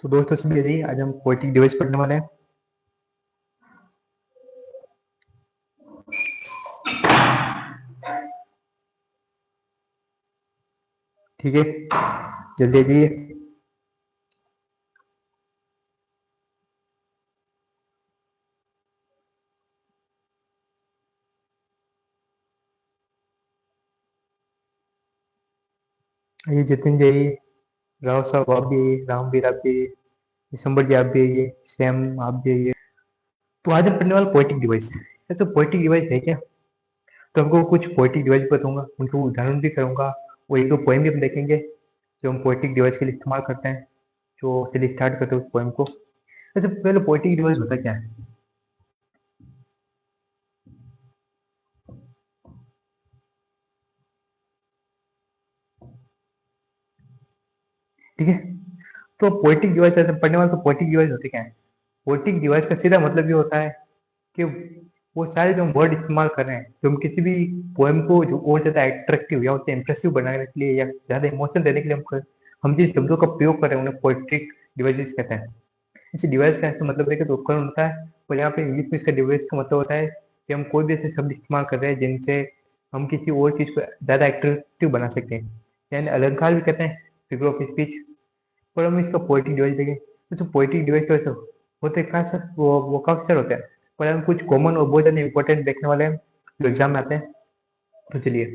तो दोस्तों सभी यदि आज हम पोएटिक डिवाइस पढ़ने वाले हैं। ठीक है, जल्दी आ जाइए। आइए जतिन जी आइए, राव साहब आप भी आइए, रामवीर आप भी आइए, दिसंबर जी आप भी आइए, सैम आप भी आइए। तो आज हम पढ़ने वाले पोएटिक डिवाइस। ऐसे पोएटिक डिवाइस है क्या? तो हमको कुछ पोएटिक डिवाइस बताऊंगा, उनको उदाहरण भी करूंगा और एक दो पोएम भी हम देखेंगे जो हम पोएटिक डिवाइस के लिए इस्तेमाल करते हैं। जो चलिए स्टार्ट करते हैं उस पोएम को। ऐसे पहले पोएटिक डिवाइस होता क्या है? ठीक है, तो पोएटिक डिवाइस ऐसे पढ़ने वाले तो पोएटिक डिवाइस होते क्या है? पोएटिक डिवाइस का सीधा मतलब ये होता है कि वो सारे जो हम वर्ड इस्तेमाल कर रहे हैं, जो हम किसी भी पोएम को जो और ज़्यादा अट्रैक्टिव या उसे इंप्रेसिव बनाने के लिए या ज़्यादा इमोशन देने के लिए हम जिन शब्दों का प्रयोग कर रहे हैं उन्हें पोएट्रिक डिवाइसेस कहते हैं। इस डिवाइस का ऐसा मतलब है कि तो उपकरण होता है, और यहाँ पे इंग्लिश में इसका डिवाइस का मतलब होता है कि हम कोई भी ऐसे शब्द इस्तेमाल कर रहे हैं जिनसे हम किसी और चीज़ को ज़्यादा अट्रैक्टिव बना सकते हैं, यानी अलंकार भी कहते हैं, फिगर ऑफ स्पीच। पर हम इसका पोएटिक डिवाइस देखें तो पोएटिक डिवाइस तो ऐसे होते हैं खास, वो काफी सारे होते हैं, पर हम कुछ कॉमन और बहुत ज्यादा इंपॉर्टेंट देखने वाले हैं जो एग्जाम में आते हैं। तो चलिए,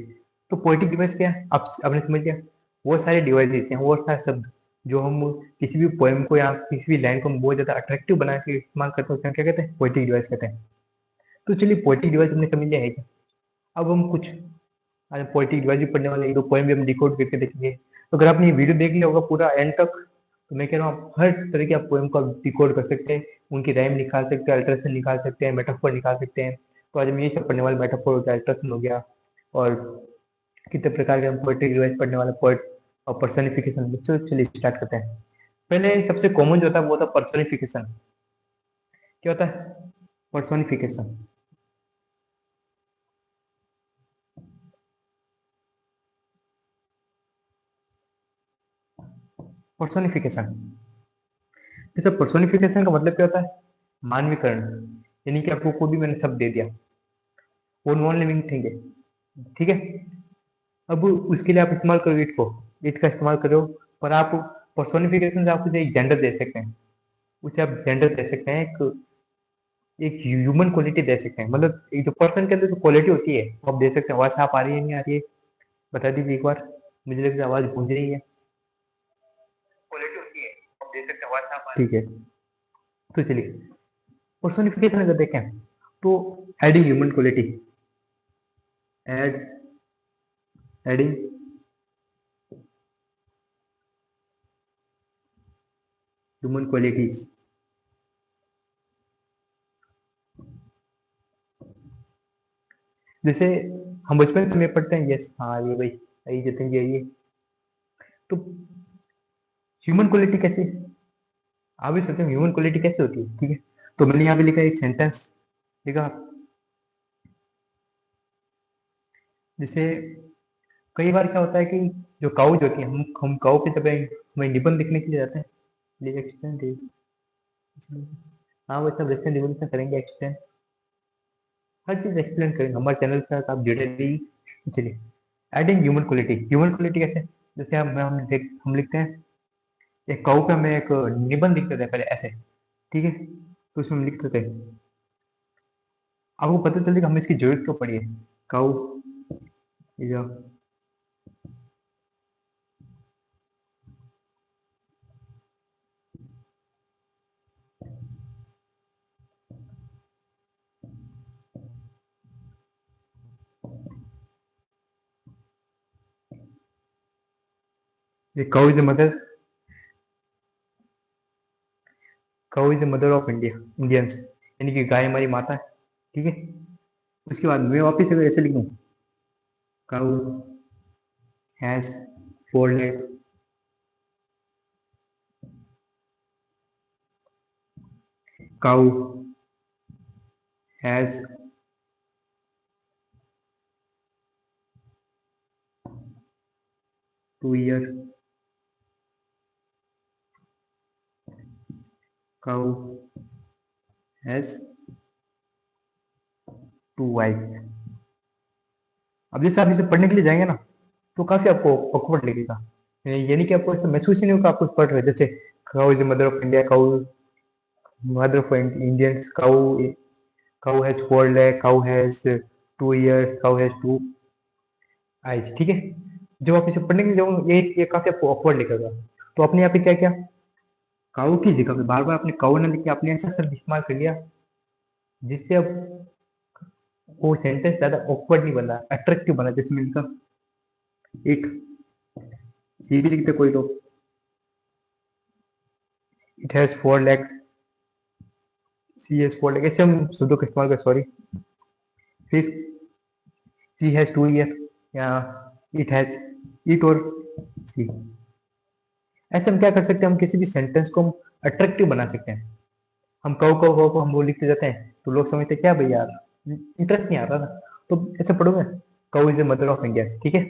तो पोएटिक डिवाइस क्या है आप आपने समझ लिया। वो सारे डिवाइसेस हैं, वो सारे शब्द जो हम किसी भी पोएम को या किसी भी लाइन को हम बहुत ज्यादा अट्रैक्टिव बना के इस्तेमाल करते हैं, उसका क्या कहते हैं? पोएटिक डिवाइस कहते हैं। तो चलिए, पोएटिक डिवाइस हमने समझ लिया है क्या? अब हम कुछ आज पोएटिक डिवाइस भी पढ़ने वाले हैं, एक दो पोएम भी हम डिकोड करके देखेंगे। तो अगर आपने ये वीडियो देख लिया होगा पूरा एंड तक, तो मैं कह रहा हूँ आप हर तरह के आप पोएम को डिकोड कर सकते हैं, उनकी राइम निकाल सकते हैं, अल्ट्रेशन निकाल सकते हैं, मेटाफोर निकाल सकते हैं। तो आज हम ये सब पढ़ने वाले, मेटाफोर हो गया, अल्ट्रेशन हो गया, और कितने प्रकार के हम पोएटिक डिवाइस पढ़ने वाले, पोएट और पर्सनिफिकेशन। चलिए स्टार्ट करते हैं। पहले सबसे कॉमन जो होता है वो होता है पर्सनिफिकेशन। क्या होता है पर्सनिफिकेशन? पर्सनिफिकेशन जैसे पर्सोनिफिकेशन का मतलब क्या होता है? मानवीकरण। यानी कि आपको कोई भी मैंने शब्द दे दिया, वो नॉन लिविंग थिंग है। ठीक है, अब उसके लिए आप इस्तेमाल करो इट को, इट का इस्तेमाल करो। पर आप पर्सोनिफिकेशन से आप उसे एक जेंडर दे सकते हैं, उसे आप जेंडर दे सकते हैं, एक एक ह्यूमन क्वालिटी दे सकते हैं। मतलब एक जो पर्सन के अंदर जो क्वालिटी होती है वो आप दे सकते हैं। आवाज आप आ रही है नहीं आ रही है? बता दीजिए एक बार, मुझे लगता है आवाज गूंज रही है। क्वालिटी होती है आप दे सकते हैं, आवाज आप आ रही है। ठीक है, तो चलिए पर्सोनिफिकेशन अगर देखें तो adding human quality, add adding human qualities. जैसे हम बचपन में पढ़ते हैं, यस हाँ ये भाई, आइए जतिन जी आइए। तो ह्यूमन क्वालिटी कैसे, आप भी सोचते हैं ह्यूमन क्वालिटी कैसे होती है? ठीक है, तो मैंने यहाँ पे लिखा एक सेंटेंस, देखा जैसे कई बार क्या होता है कि जो काउज होती है, हम काउ पे जब हमें निबंध लिखने के लिए जाते हैं, प्लीज एक्सप्लेन दिस। हाँ वो सब लेसन निबंध से करेंगे एक्सप्लेन, हर चीज एक्सप्लेन करेंगे हमारे चैनल के साथ, आप जुड़े रहिए। चलिए, adding human quality. Human quality कैसे? जैसे हम लिखते हैं एक काउ पे, हमें एक निबंध लिखते थे पहले ऐसे। ठीक है, तो उसमें हम लिखते थे, आपको पता चलेगा हमें इसकी जरूरत क्यों पड़ी है। Cow is a, cow is the mother, cow is the mother of India, Indians, यानी कि गाय हमारी माता है। ठीक है, उसके बाद मैं वापिस अगर ऐसे लिखूं, cow has four leg, cow has 2 ear, cow has two wife. अब जैसे आप इसे पढ़ने के लिए जाएंगे ना, तो काफी आपको ऑकवर्ड लगेगा। ये नहीं कि आपको ऐसा महसूस ही नहीं होगा आप कुछ पढ़ रहे हैं। जैसे cow is the mother of India, cow mother of Indians, cow has 4 legs, cow has 2 ears, cow has 2 eyes। ठीक है, जब आप इसे पढ़ने के लिए जाओगे ये काफी आपको ऑकवर्ड लगेगा। तो आपने यहाँ पे क्या किया, काउ की जगह पे बार बार आपने काउ ना लिख के आपने ऐसा शब्द इस्तेमाल कर लिया जिससे अब वो सेंटेंस ज्यादा ऑकवर्ड नहीं बना, अट्रैक्टिव बना। जैसे मैंने लिखा इट, सी भी लिखते कोई लोग, it has 4 legs, she has 4 legs, ऐसे हम शब्दों का इस्तेमाल कर। सॉरी, फिर सी हैज 2 ears या इट हैज, इट और सी। ऐसे हम क्या कर सकते हैं, हम किसी भी सेंटेंस को हम अट्रैक्टिव बना सकते हैं। हम कहो को हम वो लिखते जाते हैं तो लोग समझते हैं क्या भाई यार, इंटरेस्ट नहीं आता ना। तो ऐसे पढ़ोगे, cow is the mother of India. ठीक है,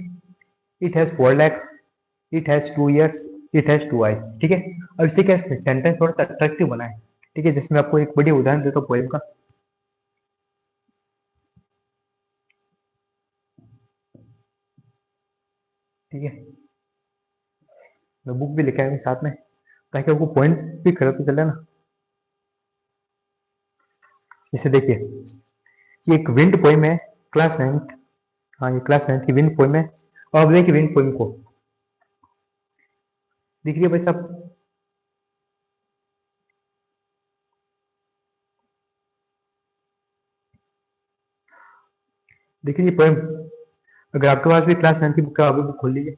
it has 4 legs, it has 2 ears, it has 2 eyes। ठीक है, अब इसे क्या सेंटेंस थोड़ा सा अट्रैक्टिव बनाए। ठीक है, जिसमें आपको एक बढ़िया उदाहरण देता हूँ पोएम का। ठीक है, मैं बुक भी लिखा है साथ में ताकि आपको पॉइंट भी खड़ा तो चले ना। इसे देखिए, ये एक विंड पोएम है, क्लास 9th। हाँ, ये क्लास 9th की विंड पोएम है। और अब देखिए विंड पोएम को, दिख रही है भाई साहब? दिख रही है पोएम? अगर आपके पास भी क्लास 9th की बुक है, अभी बुक खोल लीजिए।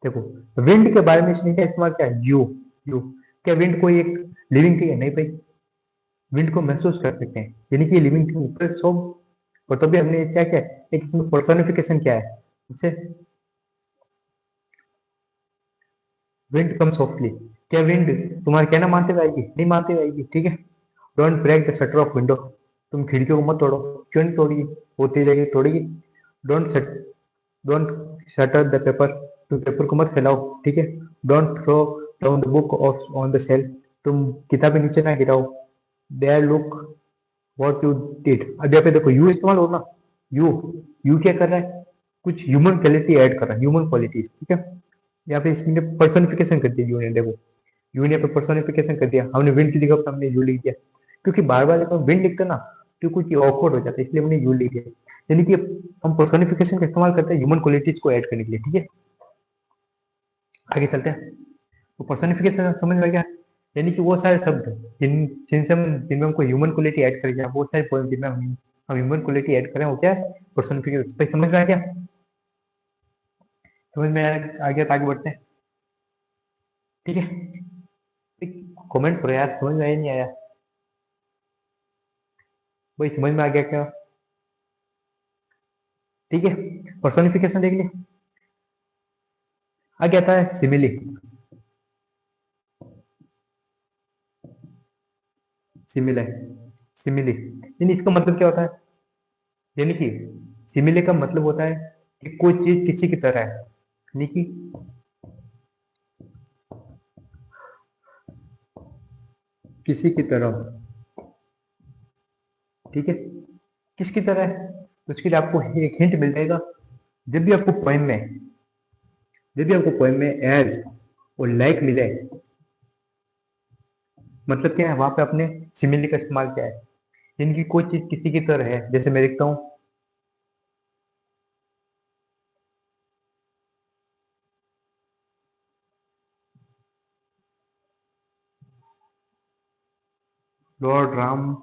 देखो, विंड के बारे में इसने क्या इस्तेमाल किया, यू। यू, क्या विंड कोई एक लिविंग थिंग है? नहीं भाई, विंड को महसूस कर सकते हैं, यानी कि लिविंग थिंग ऊपर सो। और तभी हमने क्या किया, एक इसमें पर्सोनिफिकेशन किया है इसे, विंड कम सॉफ्टली। क्या विंड तुम्हारे कहना मानते हुए आएगी? नहीं मानते हुए आएगी। ठीक है, don't break the shutter of window, तुम खिड़कियों को मत तोड़ो। क्यों नहीं तोड़ेगी? होती रहेगी, तोड़ेगी। Don't don't shutter the paper, तुम पेपर को मत फैलाओ। ठीक है, don't throw down the book off on the shelf, तुम किताबें नीचे ना गिराओ। There look what you did. अब यहाँ पे देखो यू इस्तेमाल हो ना, यू। यू क्या कर रहा है, कुछ ह्यूमन क्वालिटी ऐड कर रहा है, ह्यूमन क्वालिटीज। ठीक है, यहाँ पे इसने पर्सोनिफिकेशन कर दिया यू ने। देखो, यू ने पे पर्सोनिफिकेशन कर दिया, हमने विंड की जगह पर हमने यू लिख दिया। क्योंकि बार बार जब हम विंड लिखते हैं ना तो कुछ ऑकवर्ड हो जाता है, इसलिए हमने यू लिख दिया। यानी कि हम पर्सोनिफिकेशन का इस्तेमाल करते हैं ह्यूमन क्वालिटीज को ऐड करने के लिए। ठीक है, आगे चलते हैं। तो पर्सोनिफिकेशन समझ में आ गया, यानी कि वो सारे शब्द जिनमें हमको ह्यूमन क्वालिटी ऐड करें, वो सारे पॉइंट जिनमें हम ह्यूमन क्वालिटी ऐड करें, वो क्या है, पर्सोनिफिकेशन। समझ में आ गया? समझ में आ गया तो आगे बढ़ते हैं। ठीक है, कमेंट करो यार, समझ में आया नहीं आया? भाई समझ में आ गया क्या? ठीक है, पर्सोनिफिकेशन देख लिया। आगे आता है सिमिली। सिमिले, सिमिली, यानी इसका मतलब क्या होता है, यानी कि सिमिले का मतलब होता है कि कोई चीज किसी की तरह है, यानी कि किसी की तरह। ठीक है, किसकी तरह है, तो उसके लिए आपको एक हिंट मिल जाएगा। जब भी आपको पोएम में, जब भी आपको पोएम में एज और लाइक मिले, मतलब क्या है, वहां पे आपने सिमिली का इस्तेमाल किया है। यानी कि कोई चीज किसी की तरह है। जैसे मैं लिखता हूँ, लॉर्ड राम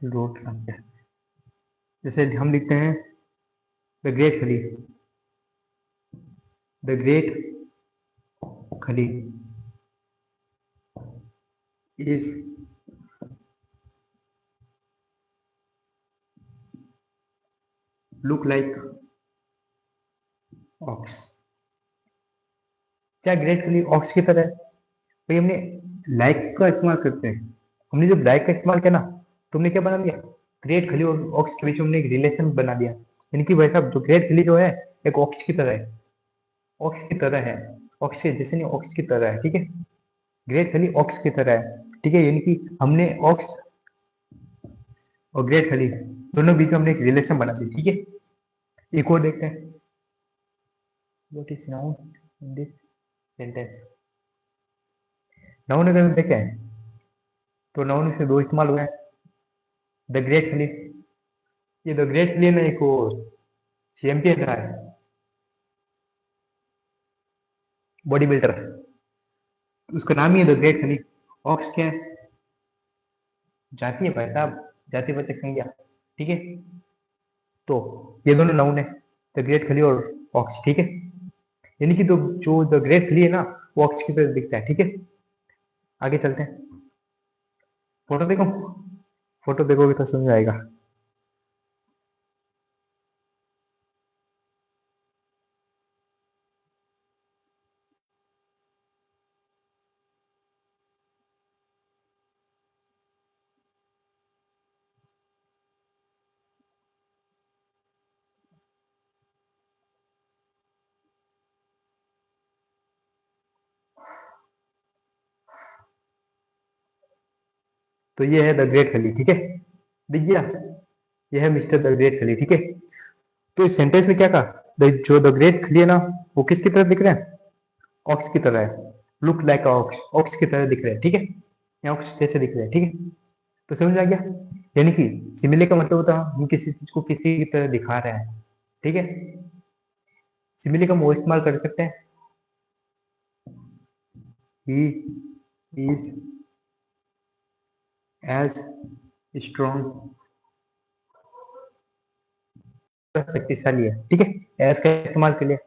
लॉर्ड राम, जैसे हम लिखते हैं द ग्रेट खली, द ग्रेट खली इज लुक लाइक ऑक्स। क्या ग्रेट खली ऑक्स की तरह है? भाई हमने लाइक का इस्तेमाल करते हैं, हमने जब लाइक का इस्तेमाल किया ना, तुमने क्या बना दिया, ग्रेट खली और ऑक्स के बीच में हमने एक रिलेशन बना दिया। इनकी भाई साहब जो ग्रेट खली जो है एक ऑक्स की तरह है, ऑक्स की तरह है, ऑक्स के जैसे नहीं, ऑक्स की तरह है, ठीक है। ग्रेट खली ऑक्स की तरह है, ठीक है, यानी कि हमने ऑक्स और ग्रेट खली दोनों बीच में हमने एक रिलेशन बना दी, ठीक है। एक और देखते हैं, what is noun in this sentence. Noun अगर हम देखें तो नाउन से दो इस्तेमाल हुए हैं, द ग्रेट खली, ये द ग्रेट खली ना एक चैंपियन रहा है, बॉडी बिल्डर, उसका नाम ही है द ग्रेट खली। ऑक्स क्या है, जाती है भाई साहब, जाति वाचक संज्ञा, ठीक है। तो ये दोनों नाउन है, द ग्रेट खली और ऑक्स, ठीक है। यानी कि तो जो द ग्रेट खली है ना वो ऑक्स की तरह दिखता है, ठीक है। आगे चलते हैं, फोटो देखो, फोटो देखोगे तो समझ आएगा। तो ये है द ग्रेट खली, ठीक है, दिख गया, ये है मिस्टर द ग्रेट खली, ठीक है। तो इस सेंटेंस में क्या कहा, जो द ग्रेट खली है ना वो किसकी तरह दिख रहा है, ऑक्स की तरह है, लुक लाइक ऑक्स, ऑक्स की तरह दिख रहे हैं, ठीक है, या ऑक्स जैसे दिख रहे हैं, ठीक है। तो समझ आ गया, यानी कि सिमिले का मतलब होता है हम किसी चीज को किसी की तरह दिखा रहे हैं, ठीक है। सिमिले का हम वो इस्तेमाल कर सकते हैं, ही इज एज स्ट्रॉन्ग, शक्तिशाली है, ठीक है, एज का इस्तेमाल कर लिया,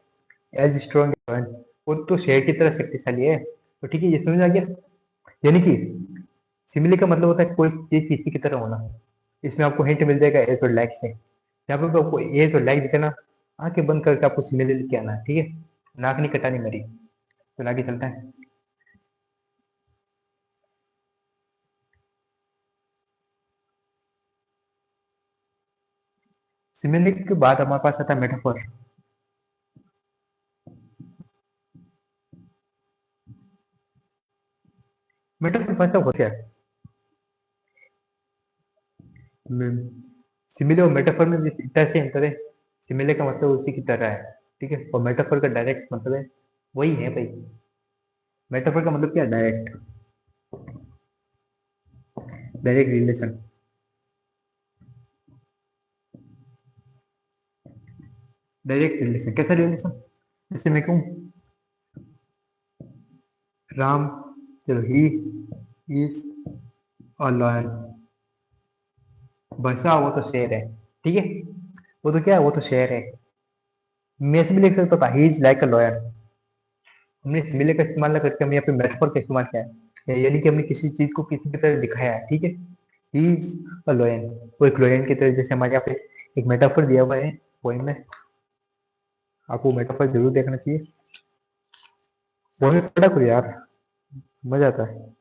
एज स्ट्रॉन्ग, वो तो शेर की तरह शक्तिशाली है, तो ठीक है, ये समझ आ गया। यानी कि सिमिली का मतलब होता है कोई चीज किसी की तरह होना। इसमें आपको हिंट मिल जाएगा एज और लाइक से, यहाँ पे आपको एज और लाइक दिखे ना, आंखें बंद करके आपको सिमिली लिख आना है, ठीक है, नाक नहीं कटानी मेरी। तो आगे चलता है, सिमिली के बाद हमारे पास आता है मेटाफर। मेटाफर भाषा होता है, सिमिले और मेटाफर में इतना से अंतर है, सिमिले का मतलब उसी की तरह है, ठीक है, और मेटाफर का डायरेक्ट मतलब है वही है भाई। मेटाफर का मतलब क्या है, direct, direct relation. Direct relation कैसा रिलेशन, जैसे मैं कहूँ राम, चलो ही इज अ लॉयन, बसा वो तो शेर है, ठीक है, वो तो क्या है, वो तो शेर है। मैं से भी लिख सकता था he is like a lion, हमने सिमिलर का इस्तेमाल ना करके हमने यहाँ पे मेटाफर का इस्तेमाल किया है, यानी कि हमने किसी चीज को किसी की तरह दिखाया है, ठीक है। ही इज अ लॉयन, वो एक लॉयन की तरह, जैसे हमारे यहाँ पे एक मेटाफर दिया हुआ है पोइम में, आपको मेटाफर जरूर देखना चाहिए, पोइम में पढ़ा करो यार, मजा आता है।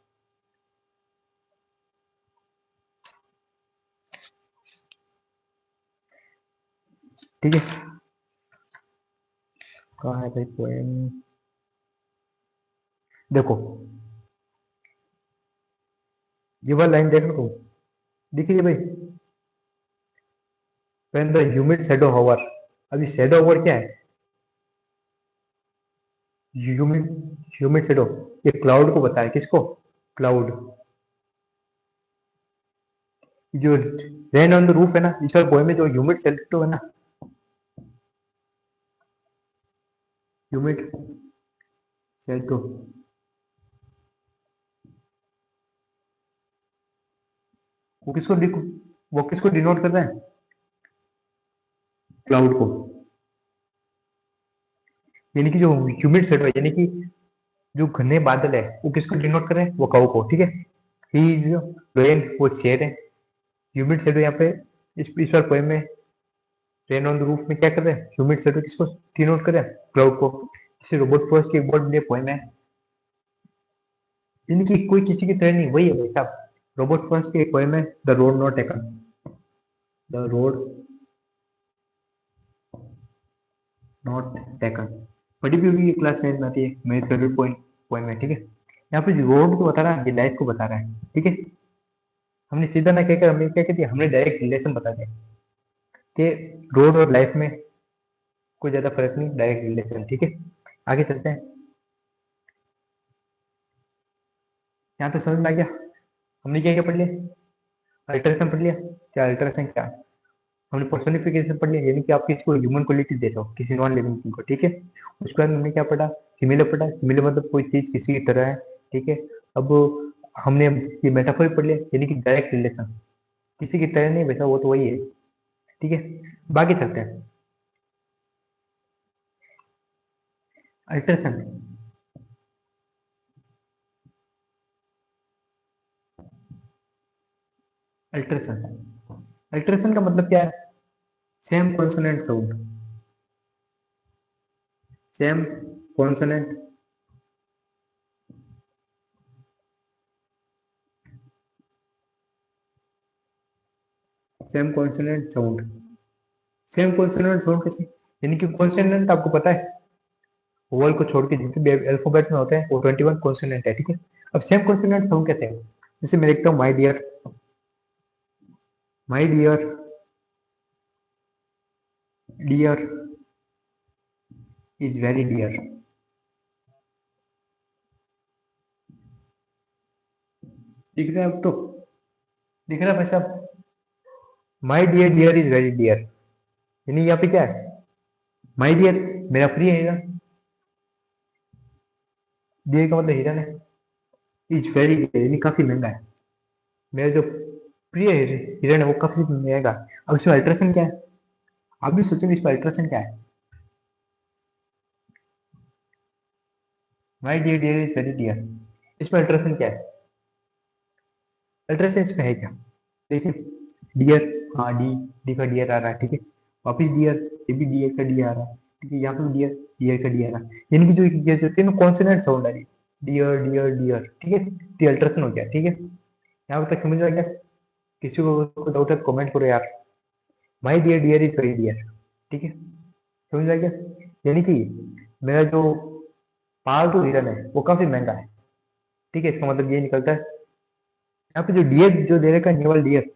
ठीक है, कहाँ है भाई पोएम, देखो ये वाला लाइन देख लो तुम, दिखिए भाई, when the humid shadow hover, अभी शैडो होवर क्या है, ह्यूमिड, ह्यूमिड शैडो, ये क्लाउड को बताया, किसको, क्लाउड, जो रेन ऑन द रूफ है ना, इस वाले पोएम में जो ह्यूमिड शैडो है ना, ह्यूमिड शैडो, वो किसको वो किसको डिनोट कर रहा है, क्लाउड को, यानी कि जो ह्यूमिड शैडो है, यानी कि जो घने बादल है वो किसको डिनोट कर रहे हैं, वो काऊ को, ठीक है। ही इज लोयन, वो शेर है, ह्यूमिड शैडो यहाँ पे इस बार पोएम में रेन ऑन द रूफ में क्या कर रहे हैं, ह्यूमिड शैडो किसको डिनोट कर रहे हैं, क्लाउड को। जैसे रोबोट फर्स्ट की एक बहुत बढ़िया पोएम है, इनकी कोई किसी की तरह नहीं, वही है भाई साहब, रोबोट फर्स्ट की एक पोएम है the road not taken, the road not taken, बड़ी भी होगी, क्लास 9 में आती है, मेरे फेवरेट पॉइंट पॉइंट में, ठीक है। यहाँ पे रोड को बता रहा है, ये लाइफ को बता रहा है, ठीक है। हमने सीधा ना कहकर हमने क्या कह दिया, हमने डायरेक्ट रिलेशन बता दिया कि रोड और लाइफ में कोई ज्यादा फर्क नहीं, डायरेक्ट रिलेशन, ठीक है। आगे चलते हैं। यहाँ पे समझ में आ गया हमने क्या क्या पढ़ लिया, अल्ट्रेशन पढ़ लिया। क्या अल्ट्रेशन क्या है, हमने पर्सोनिफिकेशन पढ़ लिया, यानी कि आप किसी को ह्यूमन क्वालिटी देते हो किसी नॉन लिविंग थिंग को, ठीक है। उसके बाद हमने क्या पढ़ा, सिमिलर पढ़ा, सिमिलर मतलब कोई चीज किसी की तरह है, ठीक है। अब हमने ये मेटाफोर पढ़ लिया, यानी कि डायरेक्ट रिलेशन, किसी की तरह नहीं वैसा वो तो वही है, ठीक है। बाकी चलते हैं। अल्ट्रेशन, अल्ट्रेशन, अल्ट्रेशन का मतलब क्या है, same consonant sound, same consonant, same consonant sound, same consonant sound कैसे, यानी कि कॉन्सोनेंट आपको पता है वोवल को छोड़ के जितने भी अल्फाबेट में होते हैं वो 21 कॉन्सोनेंट है, ठीक है। अब सेम कॉन्सोनेंट साउंड कैसे हैं, जैसे मैं लिखता हूँ my dear, my dear, dear is very dear, दिख रहा है अब तो, दिख रहा है भाई साहब, my dear, dear is very dear, यानी यहाँ पे क्या है, माय डियर मेरा प्रिय हिरन, डियर का मतलब हिरन है, इज वेरी डियर यानी काफी महंगा है, मेरा जो प्रिय हिरन है वो काफी महंगा। अब इसमें अल्ट्रेशन क्या है, आप भी सोचेंगे इसमें अल्ट्रेशन क्या है, my dear, dear is very dear, इसमें अल्ट्रेशन क्या है, अल्ट्रेशन इसमें है क्या, देखिए डियर, हाँ डी, डी का डियर आ रहा है, ठीक है। वापिस डियर, ये भी डियर का डी आ रहा है, ठीक है। यहाँ पे डियर, डियर का डी आ रहा है, यानी कि जो ये जो तीनों कॉन्सोनेंट साउंड आ रही है, डियर डियर डियर, ठीक है, तो अल्ट्रेशन हो गया, ठीक है। यहाँ तक समझ आ गया, किसी को डाउट है कमेंट करो यार, my dear, dear is very dear, ठीक है, समझ आ गया। यानी कि मेरा जो पालतू हिरन है वो काफी महंगा है, ठीक है। इसका मतलब ये निकलता है, यहाँ पे जो डियर जो दे रखा है नेवल डियर,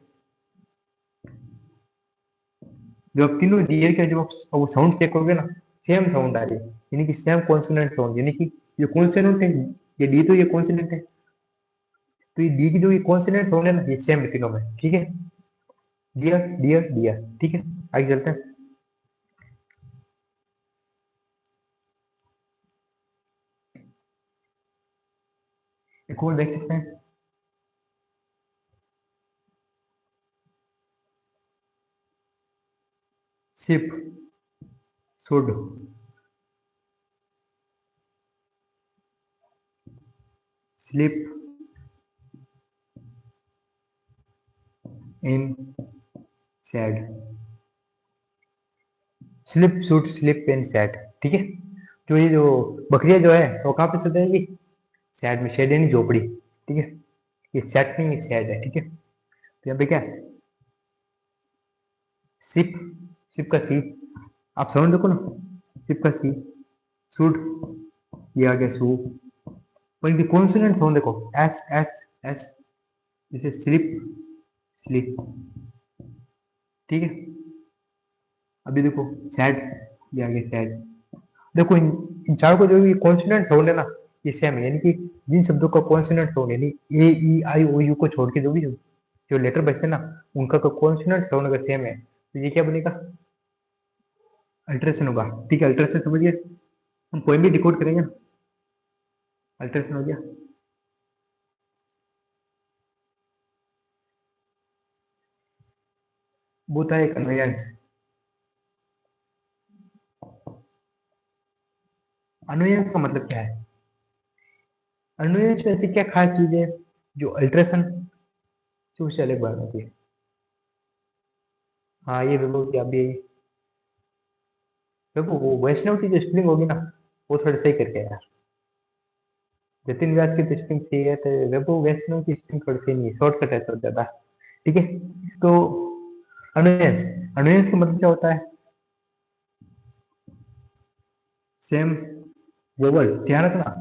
जो आप तीनों डियर के जो वो साउंड चेक करोगे ना, सेम साउंड आ रही है, यानी कि सेम कॉन्सोनेंट साउंड, यानी कि ये कॉन्सोनेंट है, ये डी तो ये कॉन्सोनेंट है, तो ये डी की जो ये कॉन्सोनेंट साउंड है ना, ये सेम है तीनों में, ठीक है। डियर डियर डियर, ठीक है। आगे चलते हैं। एक और देख सकते हैं, ship, should, slip, in, sad, slip should slip in sad, ठीक है। जो ये जो बकरियां जो है वो कहाँ पे सोते हैं, सैड में, शेड यानी झोपड़ी, ठीक है। ये सैड नहीं, ये सैड है, ठीक है। तो यहाँ पे क्या है, सिप, सिप का सी, आप समझ देखो ना, सिप का सी, शुड, ये आ गया सू, पर इनकी कॉन्सोनेंट साउंड देखो, एस एस एस, जैसे स्लिप, स्लिप, ठीक है। अभी देखो सैड, ये आ गया सैड, देखो इन चार को जो ये कॉन्सोनेंट साउंड है ना, ये सेम है, यानी कि जिन शब्दों का कॉन्सोनेंट साउंड यानी ए ई आई ओ यू को छोड़ के जो भी जो लेटर बचते हैं ना, उनका कॉन्सोनेंट साउंड अगर सेम है तो ये क्या बनेगा, अल्ट्रेशन होगा, ठीक है। अल्ट्रेशन समझिए, हम पोएम भी डिकोड करेंगे ना, अल्ट्रेशन हो गया। वो था एक अनोयंस, अनोयंस का मतलब क्या है, अनोयंस ऐसी क्या खास चीज है जो अल्ट्रेशन से उससे अलग बात होती है। हाँ ये देखो कि अभी देखो वो वैष्णव की जो स्पेलिंग होगी ना, वो थोड़ा सही करके यार, जतिन व्यास की तो स्पेलिंग सही है, तो वैभव वैष्णव की स्पेलिंग थोड़ी सही नहीं है, शॉर्टकट है थोड़ा ज्यादा, ठीक है। तो अनोयंस, अनोयंस का मतलब क्या होता है, सेम वोवल, ध्यान रखना,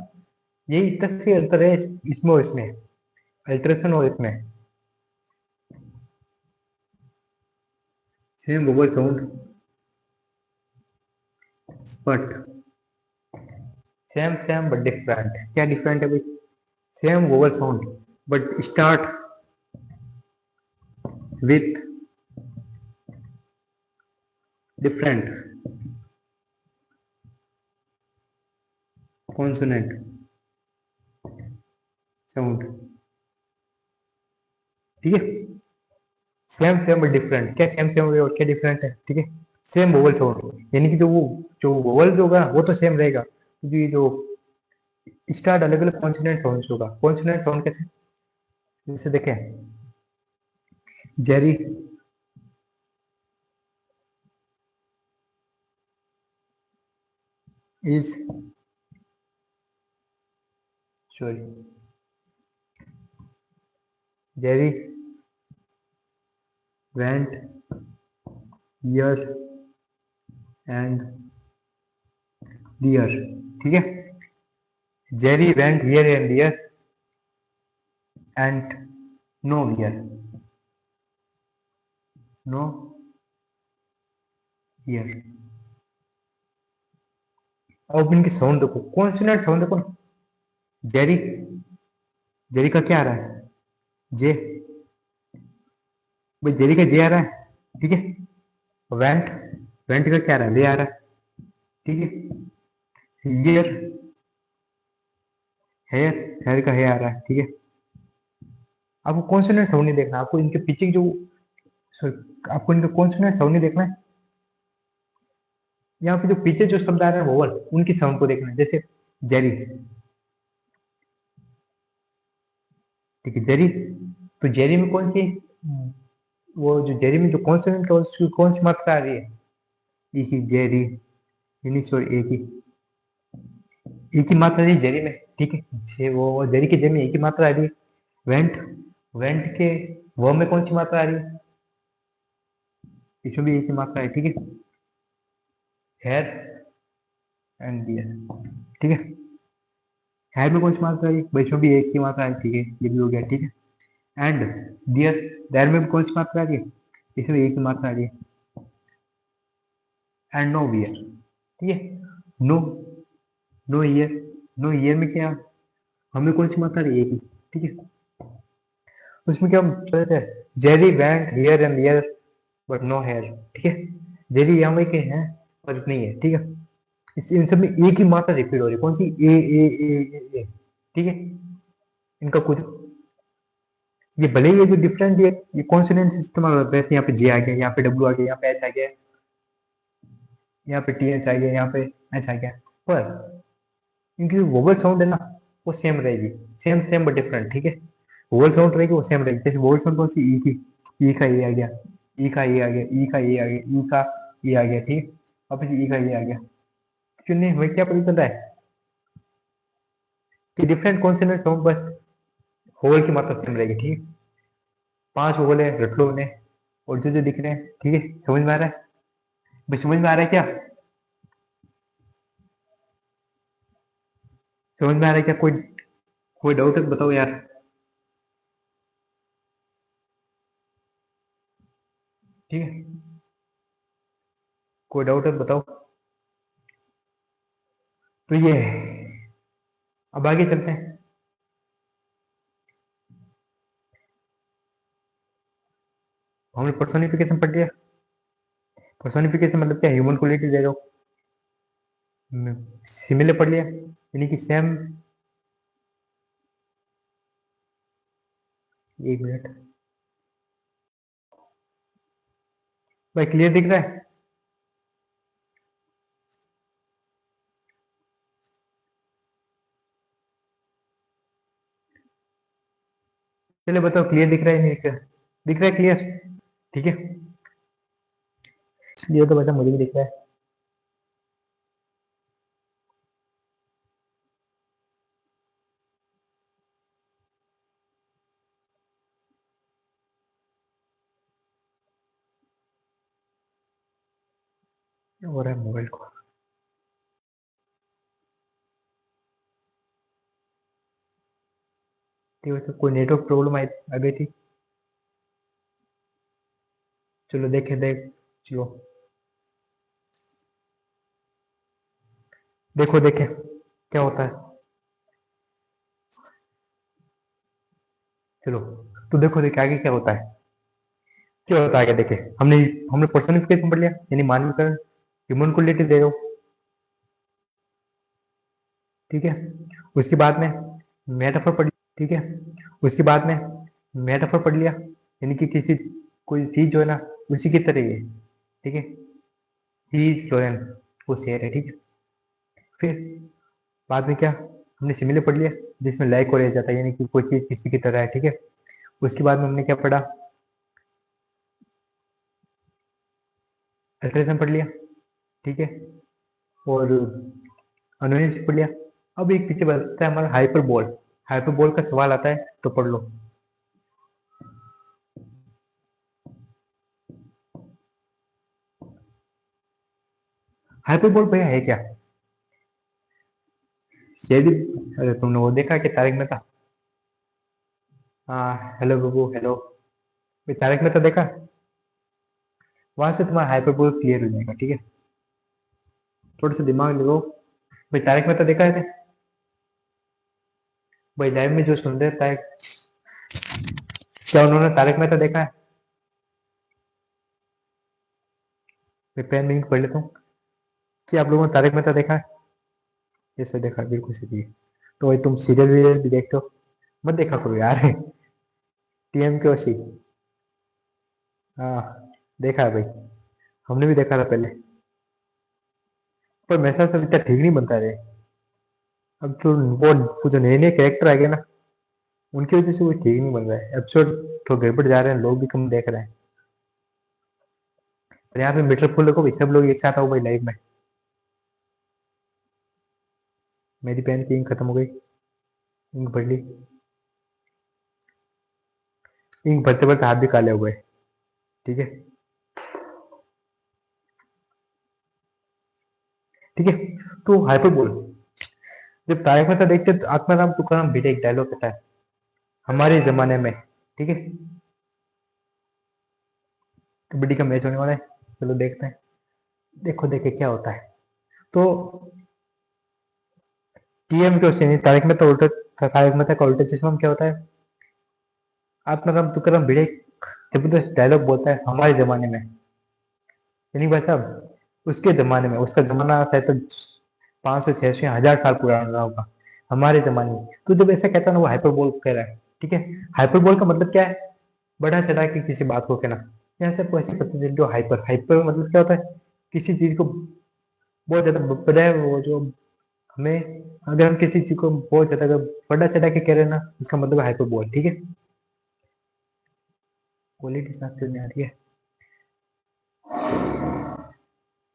यही तक से अंतर है इसमें और इसमें, अल्ट्रेशन और इसमें। Same vowel sound but same same but different. क्या डिफरेंट है भाई? Same vowel sound but start with different consonant sound. ठीक है, सेम सेम बट डिफरेंट। क्या सेम सेम और क्या डिफरेंट है? ठीक है, सेम वोवल साउंड यानी कि जो वोवल जो होगा वो तो सेम रहेगा, क्योंकि जो स्टार्ट अलग अलग कॉन्सोनेंट साउंड होगा। कॉन्सोनेंट साउंड कैसे? जैसे देखें, Jerry is sorry, Jerry went here and dear. ठीक है, Jerry went here and dear and no here, no here. अब इनकी साउंड देखो, कॉन्सोनेंट साउंड देखो ना। जेरी, जेरी का क्या आ रहा है? जे, भाई जेरी का जे आ रहा है। ठीक है, वेंट, वेंट का क्या आ रहा है? ले आ रहा है। ठीक है, हियर, हेयर, हेयर का हे आ रहा है। ठीक है, आपको कॉन्सोनेंट साउंड नहीं देखना, आपको इनके पीछे जो आपको इनका कॉन्सोनेंट साउंड नहीं देखना है। यहाँ पे जो पीछे जो शब्द आ रहे हैं वोवल, उनकी साउंड को देखना है। जैसे जेरी, ठीक है, जेरी, तो जेरी में कौन सी, वो जो जेरी में जो कॉन्सोनेंट है उसकी कौन सी मात्रा आ रही है? एक ही जेरी, यानी सॉरी एक ही मात्रा आ रही है जेरी में। ठीक है, वो जेरी के जे में एक ही मात्रा आ रही है। वेंट, वेंट के वो में कौन सी मात्रा आ रही है? इसमें भी एक ही मात्रा है। ठीक है, हेयर एंड बियर। ठीक है, हेयर में कौन सी मात्रा आ रही है? भाई इसमें भी एक ही मात्रा है। ठीक है, ये भी हो गया। ठीक है, एंड डियर, देयर में भी कौन सी मात्रा आ रही है? इसमें एक ही मात्रा आ रही है। And no where. ठीक है, no, no ear, no ear में क्या, हमें कौन सी मात्रा आ रही है? एक ही। ठीक है, उसमें क्या फर्क है? Jerry went here and here but no hair. ठीक है, जेरी यहाँ के हैं पर नहीं है। ठीक है, इन सब में एक ही मात्रा रिपीट हो रही है। कौन सी? ए। ठीक है, इनका कुछ, ये भले ही ये जो डिफरेंट ये कॉन्सोनेंट इस्तेमाल होता है, यहाँ पे जे आ गया, यहाँ पे डब्ल्यू आ गया, यहाँ पे एच आ गया, यहाँ पे टी एच आ गया, यहाँ पे एच आ गया, पर इनकी जो वोवल साउंड है ना वो सेम रहेगी। Same same but different. ठीक है, वोवल साउंड रहेगी वो सेम रहेगी। जैसे वोवल साउंड कौन सी? ई की, ई का ए आ गया, ई का ए आ गया, ई का ए आ गया, ई का ए आ गया। ठीक है, वापस ई का ए आ गया। क्यों नहीं, हमें क्या पता चल रहा है कि डिफरेंट कॉन्सोनेंट साउंड, बस वोवल की मात्रा सेम रहेगी। ठीक है, 5 वोवल है, रट लो उन्हें, और जो जो दिख रहे हैं। ठीक है, समझ में आ रहा है? भाई समझ में आ रहा है क्या? समझ में आ रहा है क्या? कोई कोई डाउट है तो बताओ यार। ठीक है, कोई डाउट है तो बताओ। तो ये है, अब आगे चलते हैं। हमने पर्सोनिफिकेशन पढ़ लिया। पर्सोनिफिकेशन मतलब क्या? ह्यूमन क्वालिटी दे रहा हूँ। सिमिलर पढ़ लिया, यानी कि सेम। एक मिनट भाई, क्लियर दिख रहा है? चलो बताओ, क्लियर दिख रहा है नहीं दिख रहा है? दिख रहा है क्लियर? ठीक है, ये तो बेटा मुझे भी दिख रहा है। क्या हो रहा है मोबाइल को? ठीक है, तो कोई नेटवर्क प्रॉब्लम आ गई थी। चलो चलो देखो देखे क्या होता है। चलो तो देखो देखे आगे क्या होता है। क्या होता है आगे देखे। हमने हमने पर्सनिफिकेशन पढ़ लिया, यानी मानवीकरण, ह्यूमन क्वालिटी दे दो। ठीक है, उसके बाद में मेटाफर पढ़, ठीक है, उसके बाद में मेटाफर पढ़ लिया, यानी कि किसी कोई चीज जो है ना उसी की तरह ही है। ठीक है, ही इज लोयन, वो शेर है। ठीक है, फिर बाद में क्या हमने सिमिलर पढ़ लिया, जिसमें लाइक और जाता है, यानी कि कोई चीज किसी की तरह है। ठीक है, उसके बाद में हमने क्या पढ़ा, अल्ट्रेशन पढ़ लिया। ठीक है, और अनोनियस पढ़ लिया। अब एक पीछे बचता है हमारा हाइपरबोल। हाइपरबोल का सवाल आता है तो पढ़ लो। हाइपरबोल भैया है क्या? शेडी, अरे तुमने वो देखा कि तारक मेहता? हाँ हेलो बबू हेलो। भाई तारक मेहता देखा? वहां से तुम्हारा हाइपरबोल क्लियर हो जाएगा। ठीक है, थोड़ा सा दिमाग लगाओ। भाई तारक मेहता देखा है? भाई लाइव में जो सुन रहे तारक, क्या उन्होंने तारक मेहता देखा है? मैं पेन नहीं पढ़ लेता हूँ कि आप लोगों ने तारक मेहता देखा है? जैसे देखा बिल्कुल सीधी। तो भाई तुम सीरियल वीरियल भी देखते हो? मत देखा करो यार। टीएम के ओसी। हाँ देखा है भाई, हमने भी देखा था पहले। पर मेरे साथ सब इतना ठीक नहीं बनता रहे। अब तो वो जो नए नए कैरेक्टर आ गए ना, उनकी वजह से वो ठीक नहीं बन रहा है। एपिसोड तो गड़बड़ जा रहे हैं, लोग भी कम देख रहे हैं। और यहाँ पे मीटर फुल देखो भाई, सब लोग एक साथ आओ भाई लाइव में। मेरी पेन की इंक खत्म हो गई, इंक भर ली। इंक भरते भरते हाथ भी काले हो गए। ठीक है, ठीक है, तो हाइपरबोल, जब तारक मेहता देखते तो आत्माराम तुकाराम भिड़े एक डायलॉग कहता है हमारे जमाने में। ठीक है, कबड्डी का मैच होने वाला है, चलो देखते हैं। देखो देखे क्या होता है। तो टीएम क्वेश्चन, तारक मेहता उल्टा, तारक मेहता का उल्टा चश्मा में क्या होता है, आत्माराम तुकाराम भिड़े जबरदस्त डायलॉग बोलता है हमारे जमाने में। यानी भाई साहब उसके जमाने में, उसका जमाना शायद तो 500 600 1000 साल पुराना रहा होगा। हमारे जमाने में तो जब ऐसा कहता है ना, वो हाइपरबोल कह रहा है। ठीक है, हाइपरबोल का मतलब क्या है, बढ़ा चढ़ा के किसी बात को कहना। यहाँ से आपको ऐसे पता चल जो हाइपर, हाइपर मतलब क्या होता है, किसी चीज को बहुत ज्यादा बड़ा है वो जो हमें, अगर हम किसी चीज को बहुत ज्यादा अगर बढ़ा चढ़ा के कह रहे हैं ना, उसका मतलब हाइपरबोल। ठीक है, क्वालिटी साफ करने आ रही है।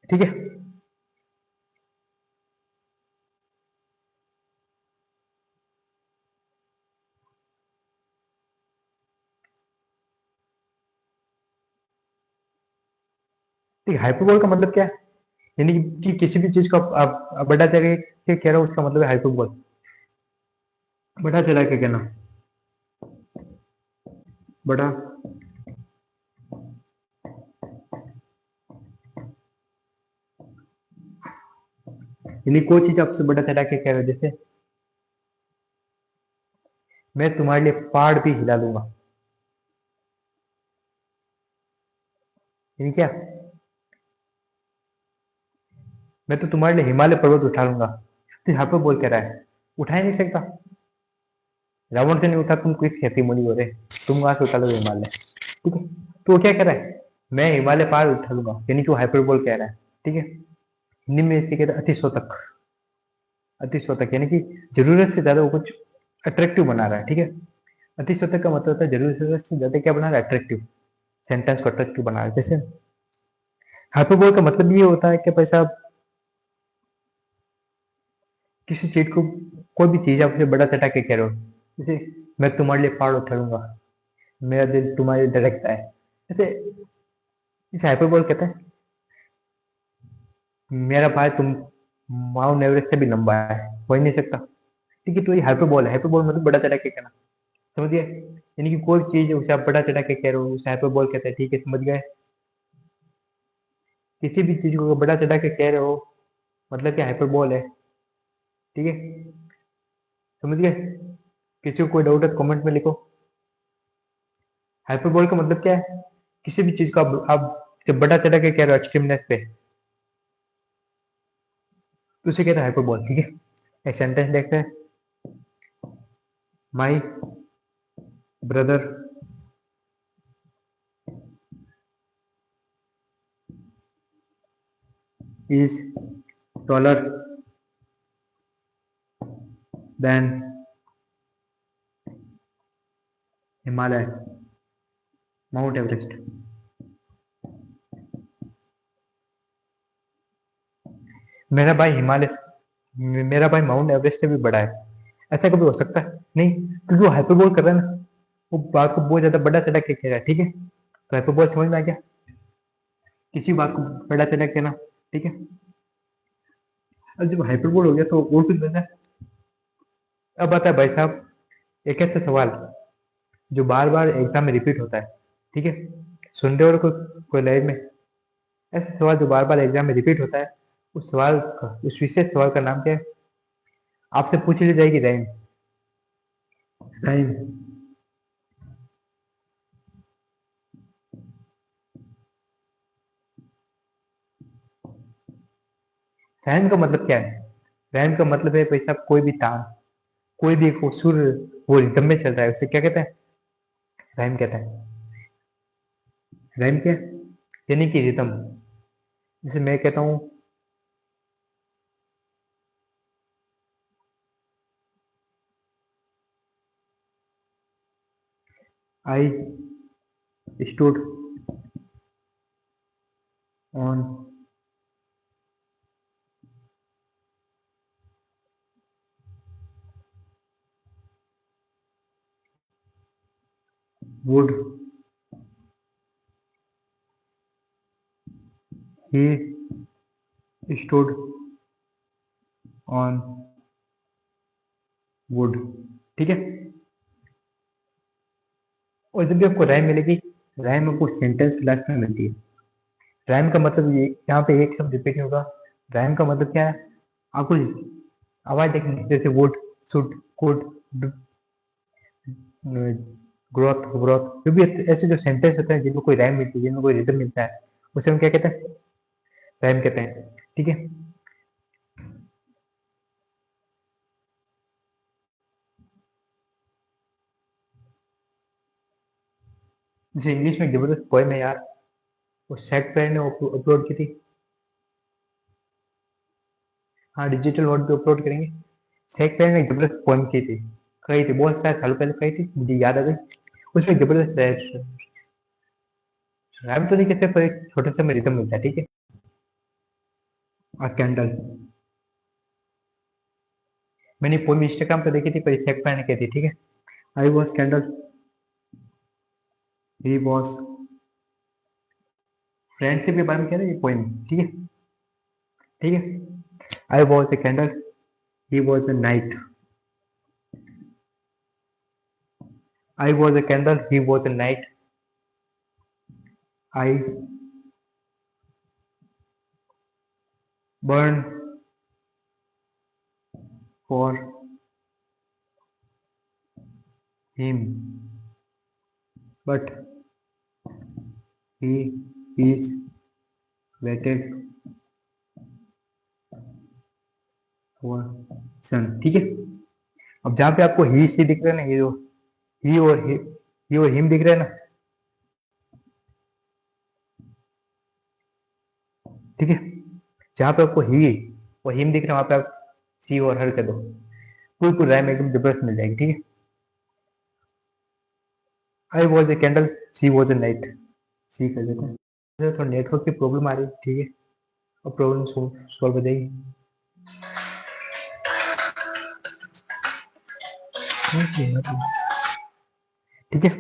ठीक है, ठीक है, हाइपरबोल का मतलब क्या है, यानी कि किसी भी चीज को आप बढ़ा चढ़ा के कह रहे हो, उसका मतलब है हाइपरबोल। बढ़ा चढ़ा के कहना, बड़ा, यानी कोई चीज आपसे बड़ा चढ़ा के कह रहे हो। जैसे मैं तुम्हारे लिए पहाड़ भी हिला दूंगा, यानी क्या, मैं तो तुम्हारे लिए हिमालय पर्वत उठा लूंगा। तो यहाँ पे बोल कह रहा है उठा ही नहीं सकता, रावण से नहीं उठा, तुम किस खेती मुनि हो रहे, तुम वहां से उठा लो हिमालय। ठीक है, तो वो क्या कह रहा है, मैं हिमालय पहाड़ उठा लूंगा, यानी कि वो हाइपरबोल कह रहा है। ठीक है, हिंदी में इसे कहते हैं अतिशोतक। अतिशोतक यानी कि जरूरत से ज्यादा वो कुछ अट्रैक्टिव बना रहा है। ठीक है, अतिशोतक का मतलब होता है जरूरत से ज्यादा क्या बना रहा है, अट्रैक्टिव, सेंटेंस को अट्रैक्टिव बना रहा है। जैसे हाइपरबोल का मतलब ये होता है कि भाई साहब किसी चीज को, कोई भी चीज आप उसे बड़ा चटा के कह रहे हो। जैसे मैं तुम्हारे लिए पहाड़ उठा लूंगा, मेरा दिल तुम्हारे लिए धड़कता है। जैसे इसे हाइपरबोल कहते हैं। मेरा भाई तुम माउंट एवरेस्ट से भी लंबा है, हो ही नहीं सकता। ठीक है, तो ये हाइपरबोल है। हाइपरबोल मतलब बड़ा चढ़ा के कहना। समझ गए? यानी कि कोई चीज उसे आप बड़ा चढ़ा के कह रहे हो, उसे हाइपरबोल कहते हैं। ठीक है, समझ गए? किसी भी चीज को बड़ा चढ़ा के कह रहे हो मतलब कि हाइपरबोल है। ठीक है, समझ गए? किसी को कोई डाउट है कमेंट में लिखो। हाइपरबोल का मतलब क्या है? किसी भी चीज को आप जब बड़ा चढ़ा के कह रहे हो एक्सट्रीमनेस पे, तो उसे कहते हैं हाइपरबोल। ठीक है, एक सेंटेंस देखते हैं। My brother is taller than Himalaya, mount Everest. मेरा भाई हिमालय, मेरा भाई माउंट एवरेस्ट से भी बड़ा है। ऐसा कभी हो सकता है? नहीं, क्योंकि वो हाइपरबोल कर रहा है ना, वो बात को बहुत ज्यादा बड़ा चढ़ा के कह रहा है। ठीक है, तो हाइपरबोल समझ में आ गया, किसी बात को बड़ा चढ़ा के कहना। ठीक है, अब जब हाइपरबोल हो गया तो और कुछ बना है। अब आता है भाई साहब एक ऐसा सवाल जो बार बार एग्जाम में रिपीट होता है। ठीक है, सुन रहे हो कोई लाइव में? ऐसा सवाल जो बार बार एग्जाम में रिपीट होता है, उस सवाल का, उस विशेष सवाल का नाम क्या है? आपसे पूछी ली जाएगी राइम। राइम, राइम का मतलब क्या है? राइम का मतलब है भाई साहब कोई भी तान, कोई भी एक वो सुर, वो रिदम में चल रहा है, उसे क्या कहते हैं? राइम कहते हैं। राइम क्या है? यानी कि रिदम। जैसे मैं कहता हूँ I stood on would he stood on would. ठीक है, और जब भी आपको राइम मिलेगी, राइम आपको सेंटेंस लास्ट में मिलती है। राइम का मतलब ये, यहाँ पे एक शब्द रिपीट नहीं होगा। राइम का मतलब क्या है? आपको आवाज देखनी, जैसे would, should, could, growth, growth, जो भी ऐसे जो सेंटेंस होते हैं जिनमें कोई राइम मिलती है, जिनमें कोई रिदम मिलता है, उसे हम क्या कहते हैं? राइम कहते हैं। ठीक है, जैसे इंग्लिश में जबरदस्त पोएम है यार, वो शेक्सपियर ने अपलोड की थी। हाँ, डिजिटल वर्ड पे अपलोड करेंगे। शेक्सपियर ने जबरदस्त पोएम की थी, कही थी, बहुत सारे सालों पहले कही थी, मुझे याद आ गई। उसमें जबरदस्त राइम तो नहीं कहते, पर एक छोटे से में रिदम मिलता है। ठीक है, और कैंडल, मैंने पोएम इंस्टाग्राम पे देखी थी, पर शेक्सपियर ने कही थी। ठीक है, I was candle, he was, friendship के बारे में कह रहे हैं ये पोएम। ठीक है, ठीक है, I was a candle, he was a night, I was a candle, he was a night, I burn for him but he is waited for sun. ठीक है, अब जहां पे आपको ही सी दिख रहा है ना, ये जो ही और ही और हिम दिख रहा है ना, ठीक है, जहां पे आपको ही और हिम दिख रहा है वहां पे आप सी और हर कर दो, पूरी पूरी राइम एकदम जबरदस्त मिल जाएगी। ठीक है, I was a candle, she was a night, सी कर देते हैं। थोड़ा नेटवर्क की प्रॉब्लम आ रही है। ठीक है, और प्रॉब्लम सॉल्व हो जाएगी। ठीक है,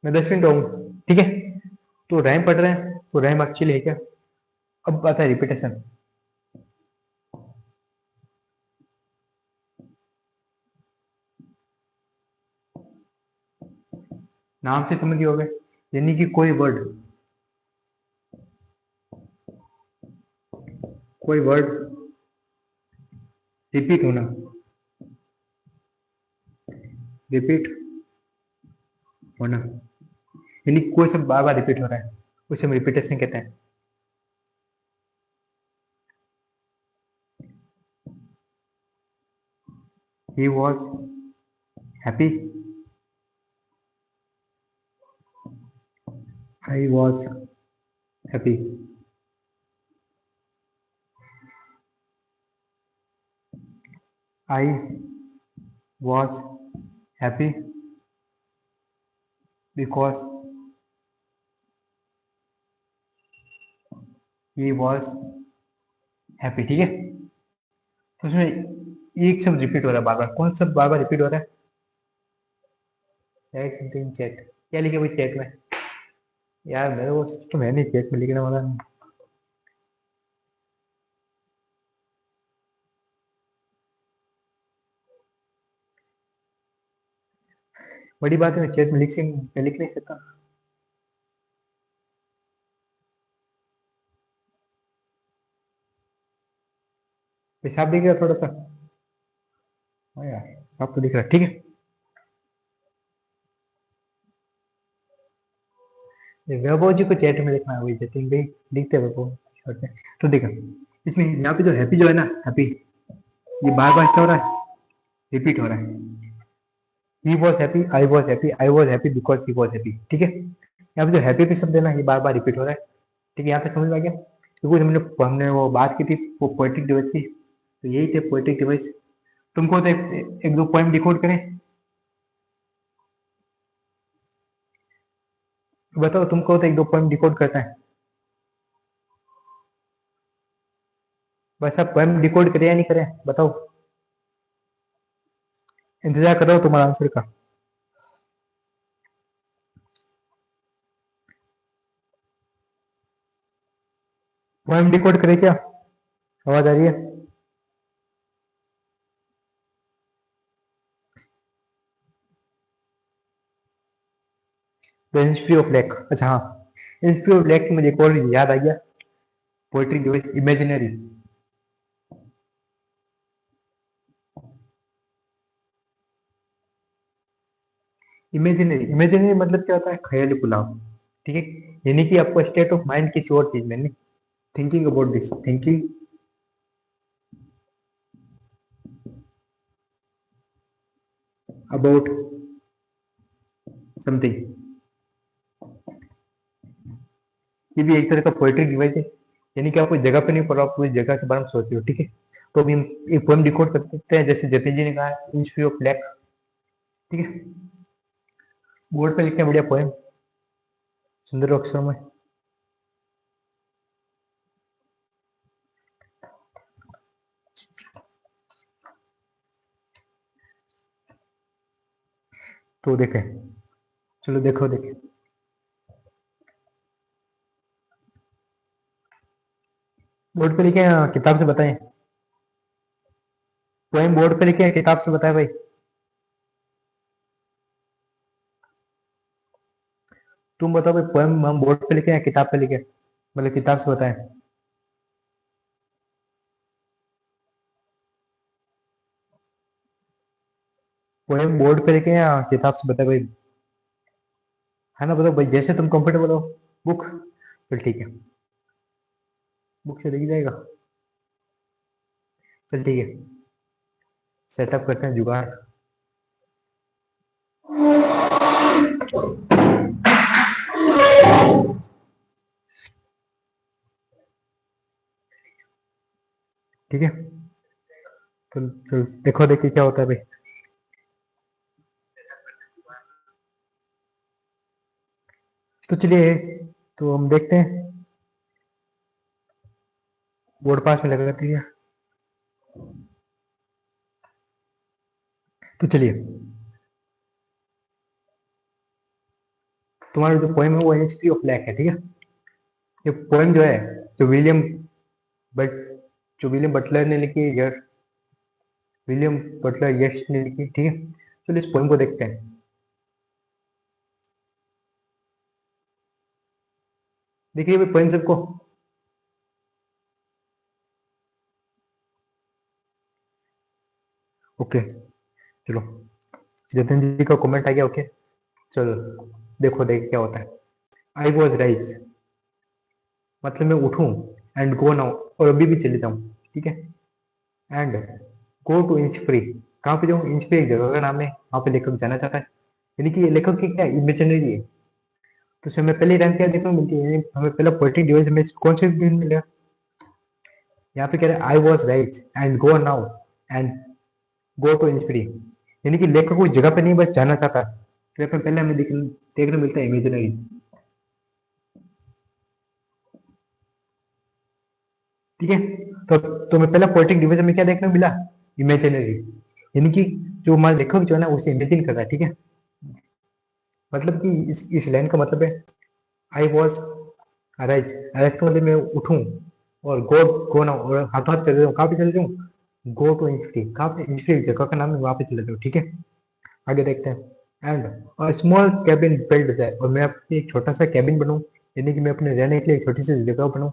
मैं 10 मिनट आऊंगा। ठीक है, तो रैम पढ़ रहे हैं, तो रैम एक्चुअली है क्या? अब आता है रिपीटेशन। नाम से समझ गए, यानी कि कोई वर्ड रिपीट होना, रिपीट होना, यानी कोई सब बार बार रिपीट हो रहा है, उसे हम रिपीटेशन कहते हैं। He was happy, I was happy, I was happy because he was happy. ठीक है, तो उसमें एक शब्द रिपीट हो रहा है बार बार। कौन सा बार बार रिपीट हो रहा है? चैट। क्या लिखे भाई चैट में? यार मेरे को तो मैं नहीं चैट में लिखने वाला नहीं। बड़ी बात है, मैं चैट में लिख नहीं सकता। पेशाब दिख रहा थोड़ा सा? हाँ यार, साफ तो दिख रहा है। ठीक है, वैभव जी को चैट में लिखना है, वही सेटिंग भी लिखते हैं वैभव शॉर्ट में। तो देखो, इसमें यहाँ पे जो हैप्पी जो है ना, हैप्पी, ये बार बार क्या हो रहा है? रिपीट हो रहा है। He was happy, I was happy, I was happy because he was happy. ठीक है, यहाँ पे जो हैप्पी पे शब्द है ना, ये बार बार रिपीट हो रहा है। ठीक है, यहाँ तक समझ में आ गया? क्योंकि हमने वो बात की थी वो पोएटिक डिवाइस की, तो यही थे पोएटिक डिवाइस। तुमको तो एक दो पोएम डिकोड करें? तो बताओ, तुमको तो एक दो पोएम डिकोड करता है? बस आप पोएम डिकोड करें या नहीं करें, बताओ। इंतजार कर रहा हूँ तुम्हारा आंसर का। पोएम डिकोड करें क्या? आवाज आ रही है? The history of lack. अच्छा हाँ, हिस्ट्री ऑफ लैक मुझे एक और याद आ गया, poetry device imaginary. Imaginary, imaginary मतलब क्या होता है? ख्याली पुलाव। ठीक है, यानी कि आपको स्टेट ऑफ माइंड किसी और चीज में नहीं, thinking about this, thinking about something. ये भी एक तरह का पोएट्री डिवाइस है, यानी कि आप कोई जगह पे नहीं पढ़ रहे हो, आप पूरी जगह के बारे में सोच रहे हो। ठीक है, तो अभी हम एक पोएम डिकोड कर सकते हैं, जैसे जतिन जी ने कहा हिस्ट्री ऑफ ब्लैक। ठीक है, बोर्ड पे लिखते हैं बढ़िया पोएम, सुंदर अक्षरों में। तो देखें, चलो देखो देखें, बोर्ड पे लिखे हैं, किताब से बताएं। पोएम बोर्ड पे लिखे हैं, किताब से बताएं भाई। तुम बताओ भाई, पोएम हम बोर्ड पे लिखे हैं, किताब पे लिखे? मतलब किताब से बताएं। पोएम बोर्ड पे लिखे हैं या किताब से बताएं भाई? है ना, बताओ भाई, जैसे तुम कंफर्टेबल हो। बुक? चल ठीक है, बुक से लिख जाएगा। चल ठीक है, सेटअप करते हैं जुगाड़। ठीक है, तो देखो देखिए क्या होता है भाई। तो चलिए, तो हम देखते हैं, बोर्ड पास में लगा दिया। तो चलिए, तुम्हारा जो पोएम है वो हिस्ट्री ऑफ ब्लैक है। ठीक है, ये पोएम जो है, जो विलियम बट जो विलियम बटलर ने लिखी है, विलियम बटलर यश ने लिखी, ठीक है। चलो इस पोएम को देखते हैं। देखिए पोएम सबको। ओके, चलो जतिन जी का कमेंट आ गया। ओके चलो देखो देख क्या होता है। आई वॉज राइज मतलब मैं उठूं, एंड गो नाउ और अभी भी चले जाऊं, ठीक है। And go to inch free, कहाँ पे जाऊँ? इंच फ्री एक जगह का नाम है, वहां पे लेखक जाना चाहता है। यानी कि ये लेखक की क्या इमेजिनरी है। तो इसमें हमें पहली लाइन क्या देखने को मिलती है? हमें पहला पोएटिक डिवाइस में कौन से दिन मिलेगा? यहाँ पे कह रहे हैं I was rise and go now and go to inch free, यानी कि लेखक उस जगह पे नहीं बस जाना चाहता। तो यहाँ पे पहले हमें देखने मिलता है इमेजिनरी, ठीक है। तो मैं पहला पोएटिक डिवाइस में क्या देखने को मिला? इमेजिनरी, यानी कि जो हमारा लेखक जो है ना उसे इमेजिन कर रहा है, ठीक है। मतलब कि इस लाइन का मतलब है आई वॉज अराइज, अराइज का मतलब मैं उठूं, और गो ना और हाथों हाथ चले जाऊँ। कहाँ पे चले जाऊँ? गो टू इंस्टी, कहाँ पे? इंस्टी जगह का नाम है, वहां पे चले जाऊँ, ठीक है। आगे देखते हैं। एंड स्मॉल कैबिन बिल्ड जाए, और मैं अपनी एक छोटा सा कैबिन बनूं, यानी कि मैं अपने रहने के लिए एक छोटी सी जगह बनूं,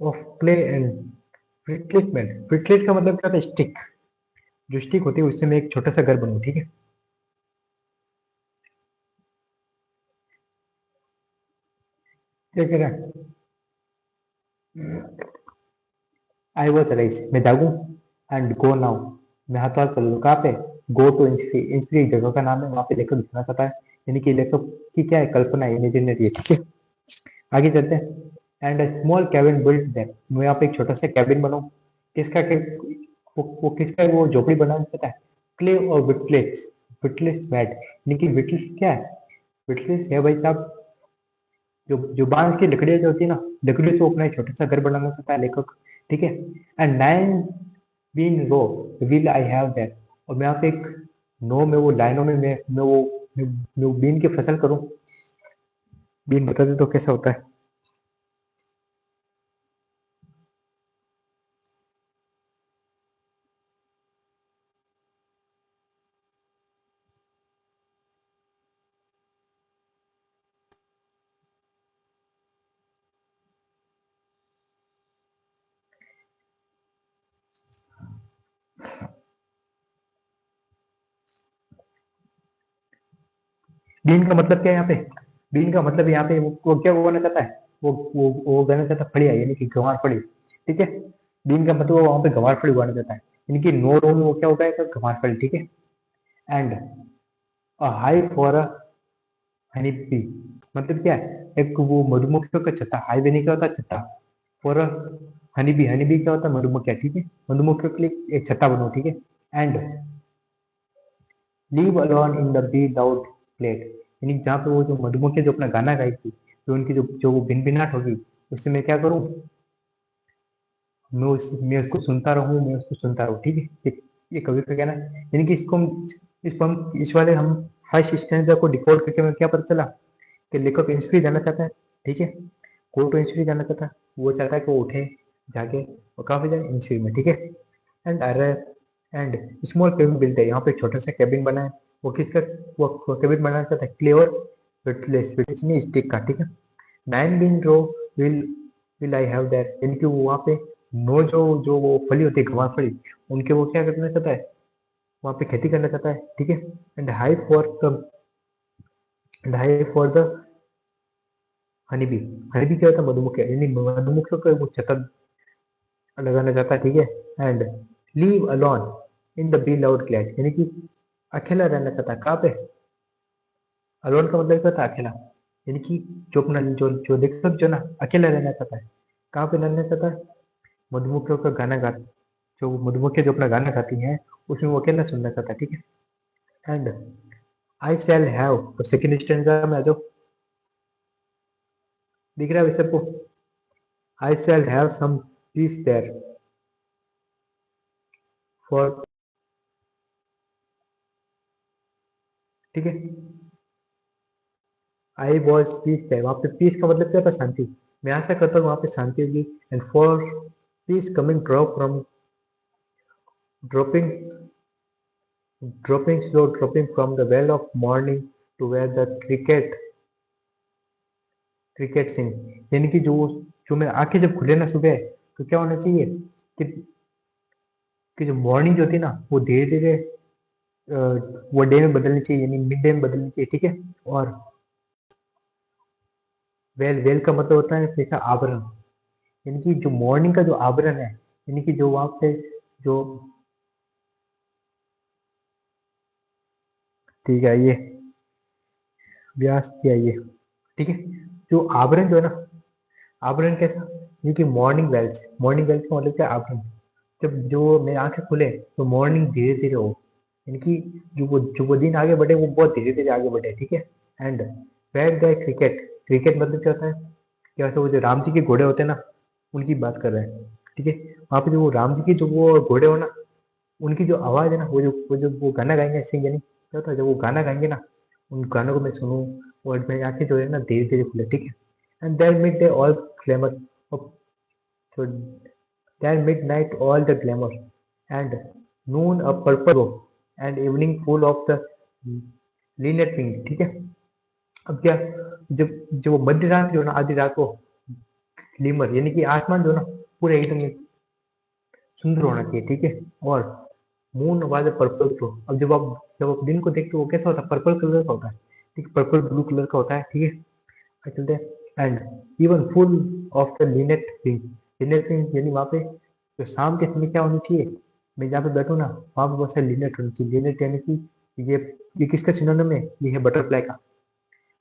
ऑफ प्ले एंड फिटलेट। फिटलेट का मतलब क्या था? स्टिक, जो स्टिक होती है उससे मैं एक छोटा सा घर बनूं, ठीक है। क्या कह रहा है? आई वॉज राइज मैं जागू, एंड गो नाउ मैं हाथों हाथ चल लूँ। कहाँ पे? गो टू इंचफ्री, इंचफ्री एक जगह का नाम है, वहां पे लेखक दिखना चाहता है, यानी कि लेखक की क्या है? कल्पना है, इमेजिनरी है, ठीक है। आगे चलते हैं। And small cabin build their, मैं यहाँ पे एक छोटा सा कैबिन बनाऊं। किसका के, वो किसका है? वो झोपड़ी बनाना चाहता है। क्ले और विटलेस, विटलेस मैट, यानी कि विटलेस क्या है? विटलेस है भाई साहब, जो बांस की लकड़ियां जो होती है ना, लकड़ियों से वो अपना एक छोटा सा घर बनाना चाहता है लेखक, ठीक है। And nine bean row will I have that, और मैं यहाँ पे एक नो में वो लाइनों में मैं वो बीन की फसल करूं। बीन बता दे तो कैसा होता है? बीन का मतलब क्या है यहाँ पे? बीन का मतलब यहाँ पे वो क्या उगाना चाहता है? वो उगाना चाहता है फड़िया, यानी कि गंवार फड़ी, ठीक है। बीन का मतलब वो वहां पे गंवार फड़ी उगाना चाहता है, यानी कि नो रो में वो क्या उगाएगा? गंवार फड़ी, ठीक है। And a high for a honey bee, मतलब क्या है? एक वो मधुमक्खियों का छत्ता, हाईवे नहीं क्या होता? छत्ता। For honey bee, honey bee क्या होता है? मधुमक्खियां, ठीक है। मधुमक्खियों के लिए एक छत्ता बनाओ, ठीक है। And leave alone in the be loud plate, यानी जहाँ पे वो जो मधुमक्खी जो अपना गाना गाई थी, जो उनकी जो वो भिनभिनाहट होगी, उससे मैं क्या करूँ? मैं उसको सुनता रहूँ, मैं उसको सुनता रहूँ, ठीक है। ये कवि का कहना है, यानी कि इस वाले हम फर्स्ट स्टैंडर्ड को डिकोड करके हमें क्या पता चला कि लेखक इंस्पिरी जाना चाहता है, ठीक है। को तो इंस्पिरी जाना चाहता है, वो चाहता है कि वो उठे, जाके और काफी जाए इंस्पिरी में, ठीक है। And and small cabin build है, यहाँ पे एक छोटा सा केबिन बना है। वो किसका? वो केबिन बनाना चाहता है क्ले और विटलेस, विटलेस नहीं स्टिक का, ठीक है। Nine bean row will will I have that, यानी कि वो वहाँ पे नो जो जो वो फली होती है गंवार फली, उनके वो क्या करना चाहता है? वहाँ पे खेती करना चाहता है, ठीक है। And high for the honey bee, honey bee क्या होता है? मधुमक्खी, यानी मधुमक्खियों का वो छतन लगाना चाहता है, ठीक है। And leave alone in the be loud clash, यानी कि अकेला रहना चाहता है। कहाँ पे? अलोन का मतलब क्या था? अकेला, यानी कि जो अपना जो लेखक जो ना अकेला रहना चाहता है। कहाँ पे रहना चाहता है? मधुमक्खियों का गाना गा, जो मधुमक्खियां जो अपना गाना गाती हैं, उसमें वो अकेला सुनना चाहता है, ठीक है। एंड आई शैल हैव, तो सेकंड स्टैंडर्ड में आ जाओ, दिख रहा है वैसे सबको? I shall have some peace there for, ठीक है। आई वॉज पीस देयर, वहां पे पीस का मतलब क्या था? शांति। मैं आशा करता हूँ वहाँ पे शांति होगी। And for piece coming drop from dropping dropping from the well of morning to where the cricket sing। यानी कि जो जो मेरी आंखें जब खुले ना सुबह, तो क्या होना चाहिए कि जो मॉर्निंग जो होती है ना, वो धीरे धीरे वो डे में बदलनी चाहिए, यानी मिड डे में बदलनी चाहिए, ठीक है। और वेल वेल का मतलब होता है जैसा आवरण, यानी कि जो मॉर्निंग का जो आवरण है, यानी कि जो वहां पे जो, ठीक है ये व्यास किया ये, ठीक है। जो आवरण जो है ना, आवरण कैसा, ये कि मॉर्निंग वेल्स का मतलब क्या, आवरण। जब जो मेरी आंखें खुले तो मॉर्निंग धीरे धीरे हो, यानी कि जो वो दिन आगे बढ़े वो बहुत धीरे धीरे आगे बढ़े, ठीक है। And where the cricket, cricket मतलब क्या होता है, क्या होता है, वो जो राम जी के घोड़े होते हैं ना, उनकी बात कर रहे हैं, ठीक है। वहाँ पे जो वो राम जी के जो वो घोड़े हो ना, उनकी जो आवाज है ना, वो गाना गाएंगे ऐसे, यानी क्या होता है, जब वो गाना गाएंगे ना, उन गानों को मैं सुनूं और मेरी आंखें जो है ना धीरे धीरे खुले, ठीक है। And there mid the all glamour, so there midnight all the glamour, and noon a purple glow, and evening full of the linet wing, ठीक है। अब क्या, जब जब वो मध्य रात जो है ना, आधी रात को ग्लिमर, यानी कि आसमान जो है ना पूरा एकदम सुंदर होना चाहिए, ठीक है। और मून वाज पर्पल ग्लो, अब जब आप दिन को देखते हो वो कैसा होता है, पर्पल कलर का होता है, ठीक है, पर्पल ब्लू कलर का होता है, ठीक है। आगे चलते हैं। And even full of the Lynette wing, Lynette wing यानी वहाँ पे जो शाम के समय क्या होनी चाहिए, मैं जहाँ पे बैठूँ ना, वहाँ पे बहुत सारे लिनेट होनी चाहिए। लिनेट यानी कि ये ये किसका सिनोनिम है, ये है बटरफ्लाई का।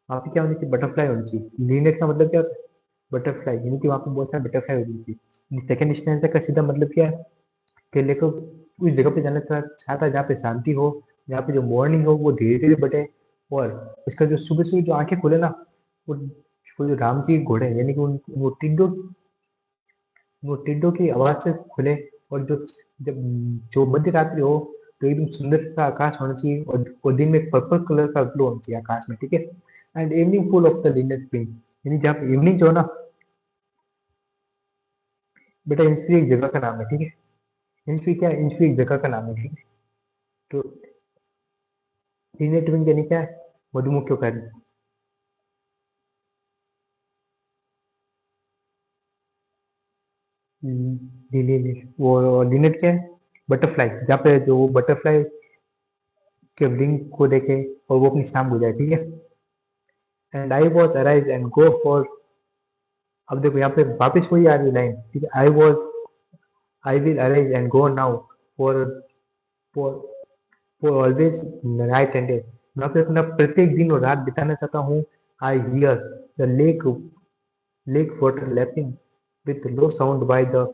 वहाँ पे क्या होनी चाहिए, बटरफ्लाई होनी चाहिए। लिनेट का मतलब क्या होता है, बटरफ्लाई, यानी कि वहाँ पे बहुत सारे बटरफ्लाई होनी चाहिए। सेकंड स्टैंजा का सीधा मतलब क्या है, कि लेखक उस जगह पे जाना चाहता है जहाँ पे शांति हो, जहाँ पे जो मॉर्निंग हो वो धीरे धीरे बढ़े, और उसका जो सुबह सुबह जो आंखें खुले ना, वो वो जो राम जी के घोड़े हैं, यानी कि वो टिड्डों की आवाज से खुले। और जब जो मध्य रात्रि हो, तो एकदम सुंदर सा आकाश होना चाहिए, और दिन में पर्पल कलर का ग्लो होना चाहिए आकाश में, ठीक है। And evening full of the Lynette pink, यानी जहाँ पे इवनिंग जो है ना, बेटा इंस्फ्री एक जगह का नाम है, ठीक है। इंस्फ्री क्या है, इंस्फ्री एक जगह का नाम है, ठीक है। तो लिनेट पिंक यानी क्या है, मधुमक्खियों का, वो लिनेट क्या है, बटरफ्लाई, जहाँ पे जो बटरफ्लाई के विंग को देखे और वो अपनी शाम हो जाए, ठीक है। And I was arise and go for, अब देखो यहाँ पे वापस वही आ रही लाइन, ठीक है। I will arise and go now for for for always night and day, यहाँ पे अपना प्रत्येक दिन और रात बिताना चाहता हूँ। I hear the lake water lapping with low sound by the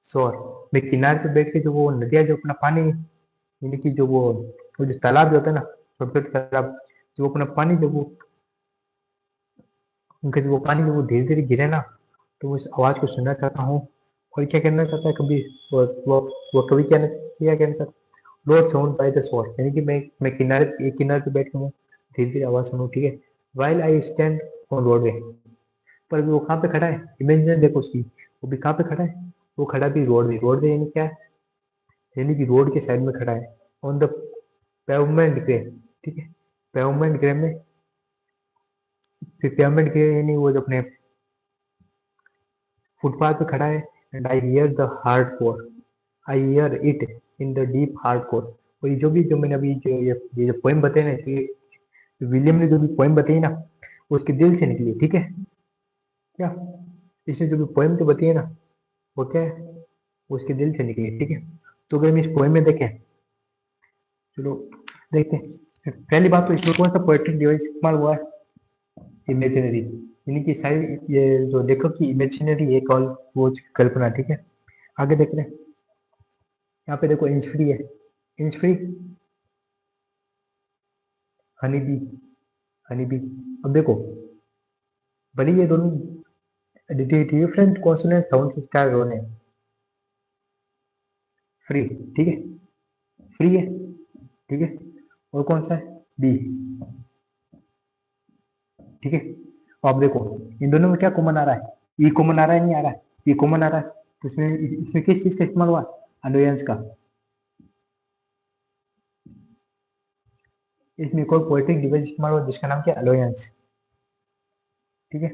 shore, मैं किनारे पे बैठ के जो वो नदियाँ जो अपना पानी, यानी कि वो जो तालाब जो होता है ना, छोटे छोटे तालाब, जो अपना पानी जब वो उनका जो वो पानी जब वो धीरे धीरे गिरे ना, तो उस आवाज को सुनना चाहता हूँ। और क्या करना चाहता है कभी, वो कभी क्या कहना चाहता, Lord sound by the shore, यानी कि मैं किनारे पे बैठ के मैं धीरे धीरे आवाज सुनूं, ठीक है। While I stand on roadway, पर वो कहाँ पे खड़ा है, इमेजिन देखो उसकी, वो भी कहाँ पे खड़ा है, वो खड़ा भी रोडवे, रोडवे यानी क्या है, यानी कि रोड के साइड में खड़ा है, ऑन द पेवमेंट ग्रे, ठीक है। पेवमेंट ग्रे में, फिर पेवमेंट ग्रे यानी वो जो अपने फुटपाथ पे खड़ा है। And I hear the hard core, I hear it in the deep hard core. और ये जो मैंने अभी ये जो पोएम बताई ना, ये विलियम ने जो भी पोएम बताई ना, वो उसके दिल से निकली, ठीक है। क्या, इसने जो भी पोएम तो बताई है ना, वो क्या है, वो उसके दिल से निकली, ठीक है। तो अगर हम इस पोएम में देखें, चलो देखते हैं। पहली बात तो इसमें कौन सा पोएट्रिक डिवाइस इस्तेमाल हुआ है, इमेजिनरी, यानी कि सारी ये जो लेखक की इमेजिनरी एक और वो कल्पना, ठीक है। आगे देख रहे हैं, यहाँ पे देखो इंच फ्री है, inch free, honey bee, honey bee. अब देखो, भले ये दोनों डिफरेंट कॉन्सोनेंट साउंड से स्टार्ट होने, फ्री, ठीक है, फ्री है, ठीक है। और कौन सा है, बी, ठीक है। तो आप देखो इन दोनों में क्या कॉमन आ रहा है, ई कॉमन आ रहा है, नहीं आ रहा है, ई कॉमन आ रहा है, तो इसमें इसमें किस चीज का इस्तेमाल हुआ, अलोयंस का। इसमें कोई पोएटिक डिवाइस इस्तेमाल हुआ जिसका नाम क्या, अलोयंस। ठीक है,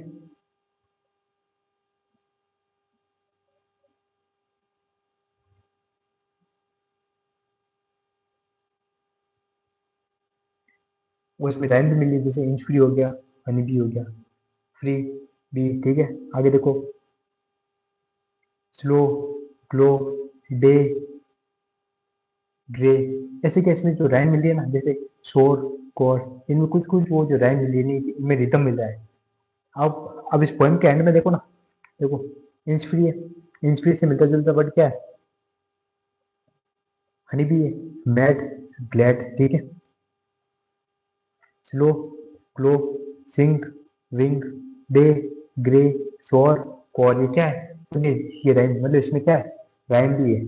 वो इसमें टाइम भी मिली, जैसे इंच फ्री हो गया, हनी भी हो गया, फ्री भी। ठीक है, आगे देखो, स्लो, ग्लो, डे, ग्रे, ऐसे क्या इसमें जो राइम मिली है ना, जैसे शोर, कोर, इनमें कुछ कुछ वो जो राइम मिली है नहीं, इनमें रिदम मिल रहा है। अब इस पोएम के एंड में देखो ना, देखो इंच फ्री है, इंच फ्री से मिलता जुलता वर्ड क्या है, हनी भी है, मैड, ग्लैड। ठीक है, slow, glow, sink, wing, day, grey, shore, core, ये क्या है, तो ये राइम, मतलब इसमें क्या है, राइम भी है।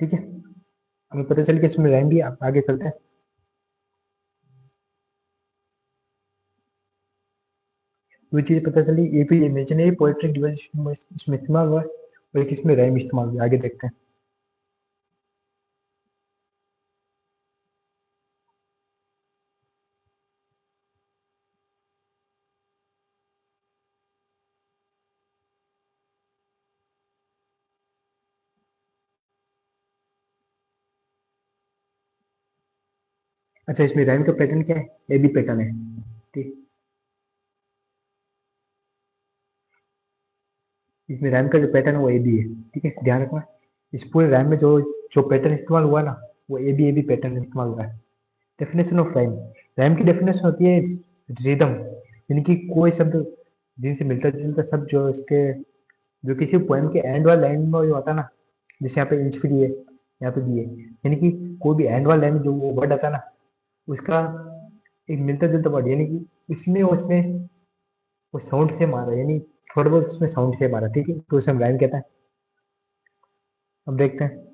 ठीक है, हमें पता चल गया इसमें राइम भी है, आगे चलते हैं। वो चीज पता चली, ये तो ये इमेजिनरी पोएट्री डिवाइस इसमें इस्तेमाल हुआ है, और एक इसमें राइम इस्तेमाल हुआ है, आगे देखते हैं। अच्छा, इसमें राइम का पैटर्न क्या है, ए बी पैटर्न है। ठीक, इसमें रैम का जो पैटर्न है वो ए बी है। ठीक है, ध्यान रखना, इस पूरे रैम में जो जो पैटर्न इस्तेमाल हुआ ना, वो ए बी पैटर्न इस्तेमाल हुआ है। डेफिनेशन ऑफ रैम, रैम की डेफिनेशन होती है रिदम, यानी कि कोई शब्द जिनसे मिलता जुलता शब्द जो इसके, जो किसी पोएम के एंड वाला लाइन में जो आता है ना, जैसे यहाँ पे इंच फ्री है, यहाँ पे भी है, यानी कि कोई भी एंड वाला लाइन में जो वो वर्ड आता है ना, उसका एक मिलता जुलता वर्ड, यानी कि इसमें और उसमें वो साउंड से मारा, यानी थोड़ा बहुत उसमें साउंड से मारा। ठीक है, तो उसे हम रैम कहते हैं। अब देखते हैं,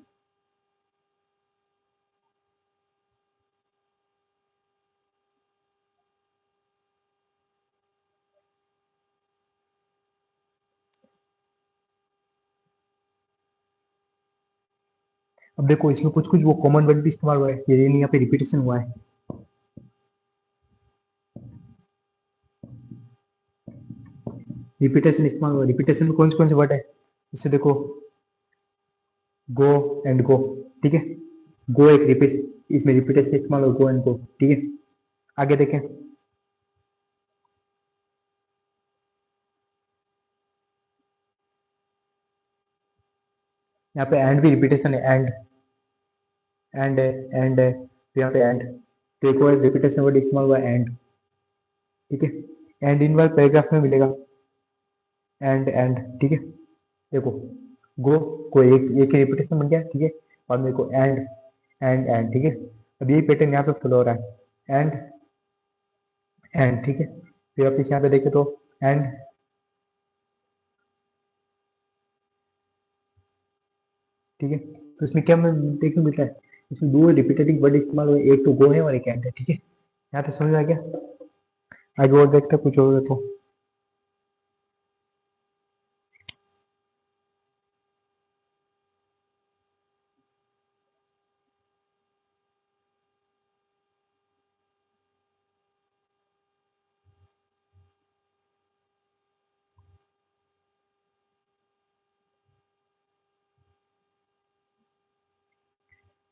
अब देखो इसमें कुछ कुछ वो कॉमन वर्ड भी इस्तेमाल हुआ है, ये नहीं यहाँ पे रिपीटेशन हुआ है। रिपीटेशन इस्तेमाल हुआ है, रिपीटेशन में कौन से वर्ड है, जैसे देखो गो एंड गो। ठीक है, गो एक रिपीट, इसमें रिपीटेशन इस्तेमाल हुआ, गो एंड गो। ठीक है, आगे देखें, यहाँ पे एंड भी रिपीटेशन है, एंड है, तो यहाँ पे एंड, तो एक और रिपीटेशन वर्ड इस्तेमाल हुआ एंड। ठीक है, एंड इन वर्ड पैराग्राफ में मिलेगा, एंड। ठीक है, देखो गो, को एक एक ही रिपीटेशन बन गया। ठीक है, और मेरे को एंड। ठीक है, अब यही पैटर्न यहाँ पे फॉलो हो रहा है, एंड। ठीक है, फिर आप यहाँ पे देखें तो एंड। ठीक है, तो इसमें क्या देखने मिलता है, इसमें दो रिपीटेटिव वर्ड इस्तेमाल हुए, एक तो गो है और एक एंड है। ठीक है, यहाँ पे समझ आ गया, आगे और देखते हैं कुछ और तो।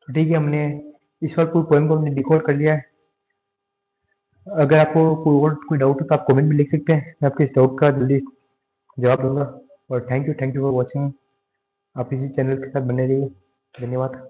तो ठीक है, हमने इस बार पूरी पोएम को हमने डिकोड कर लिया है। अगर आपको कोई और कोई डाउट हो तो आप कमेंट में लिख सकते हैं, मैं आपके इस डाउट का जल्दी जवाब दूंगा। और थैंक यू फॉर वॉचिंग, आप इसी चैनल के साथ बने रहिए। धन्यवाद।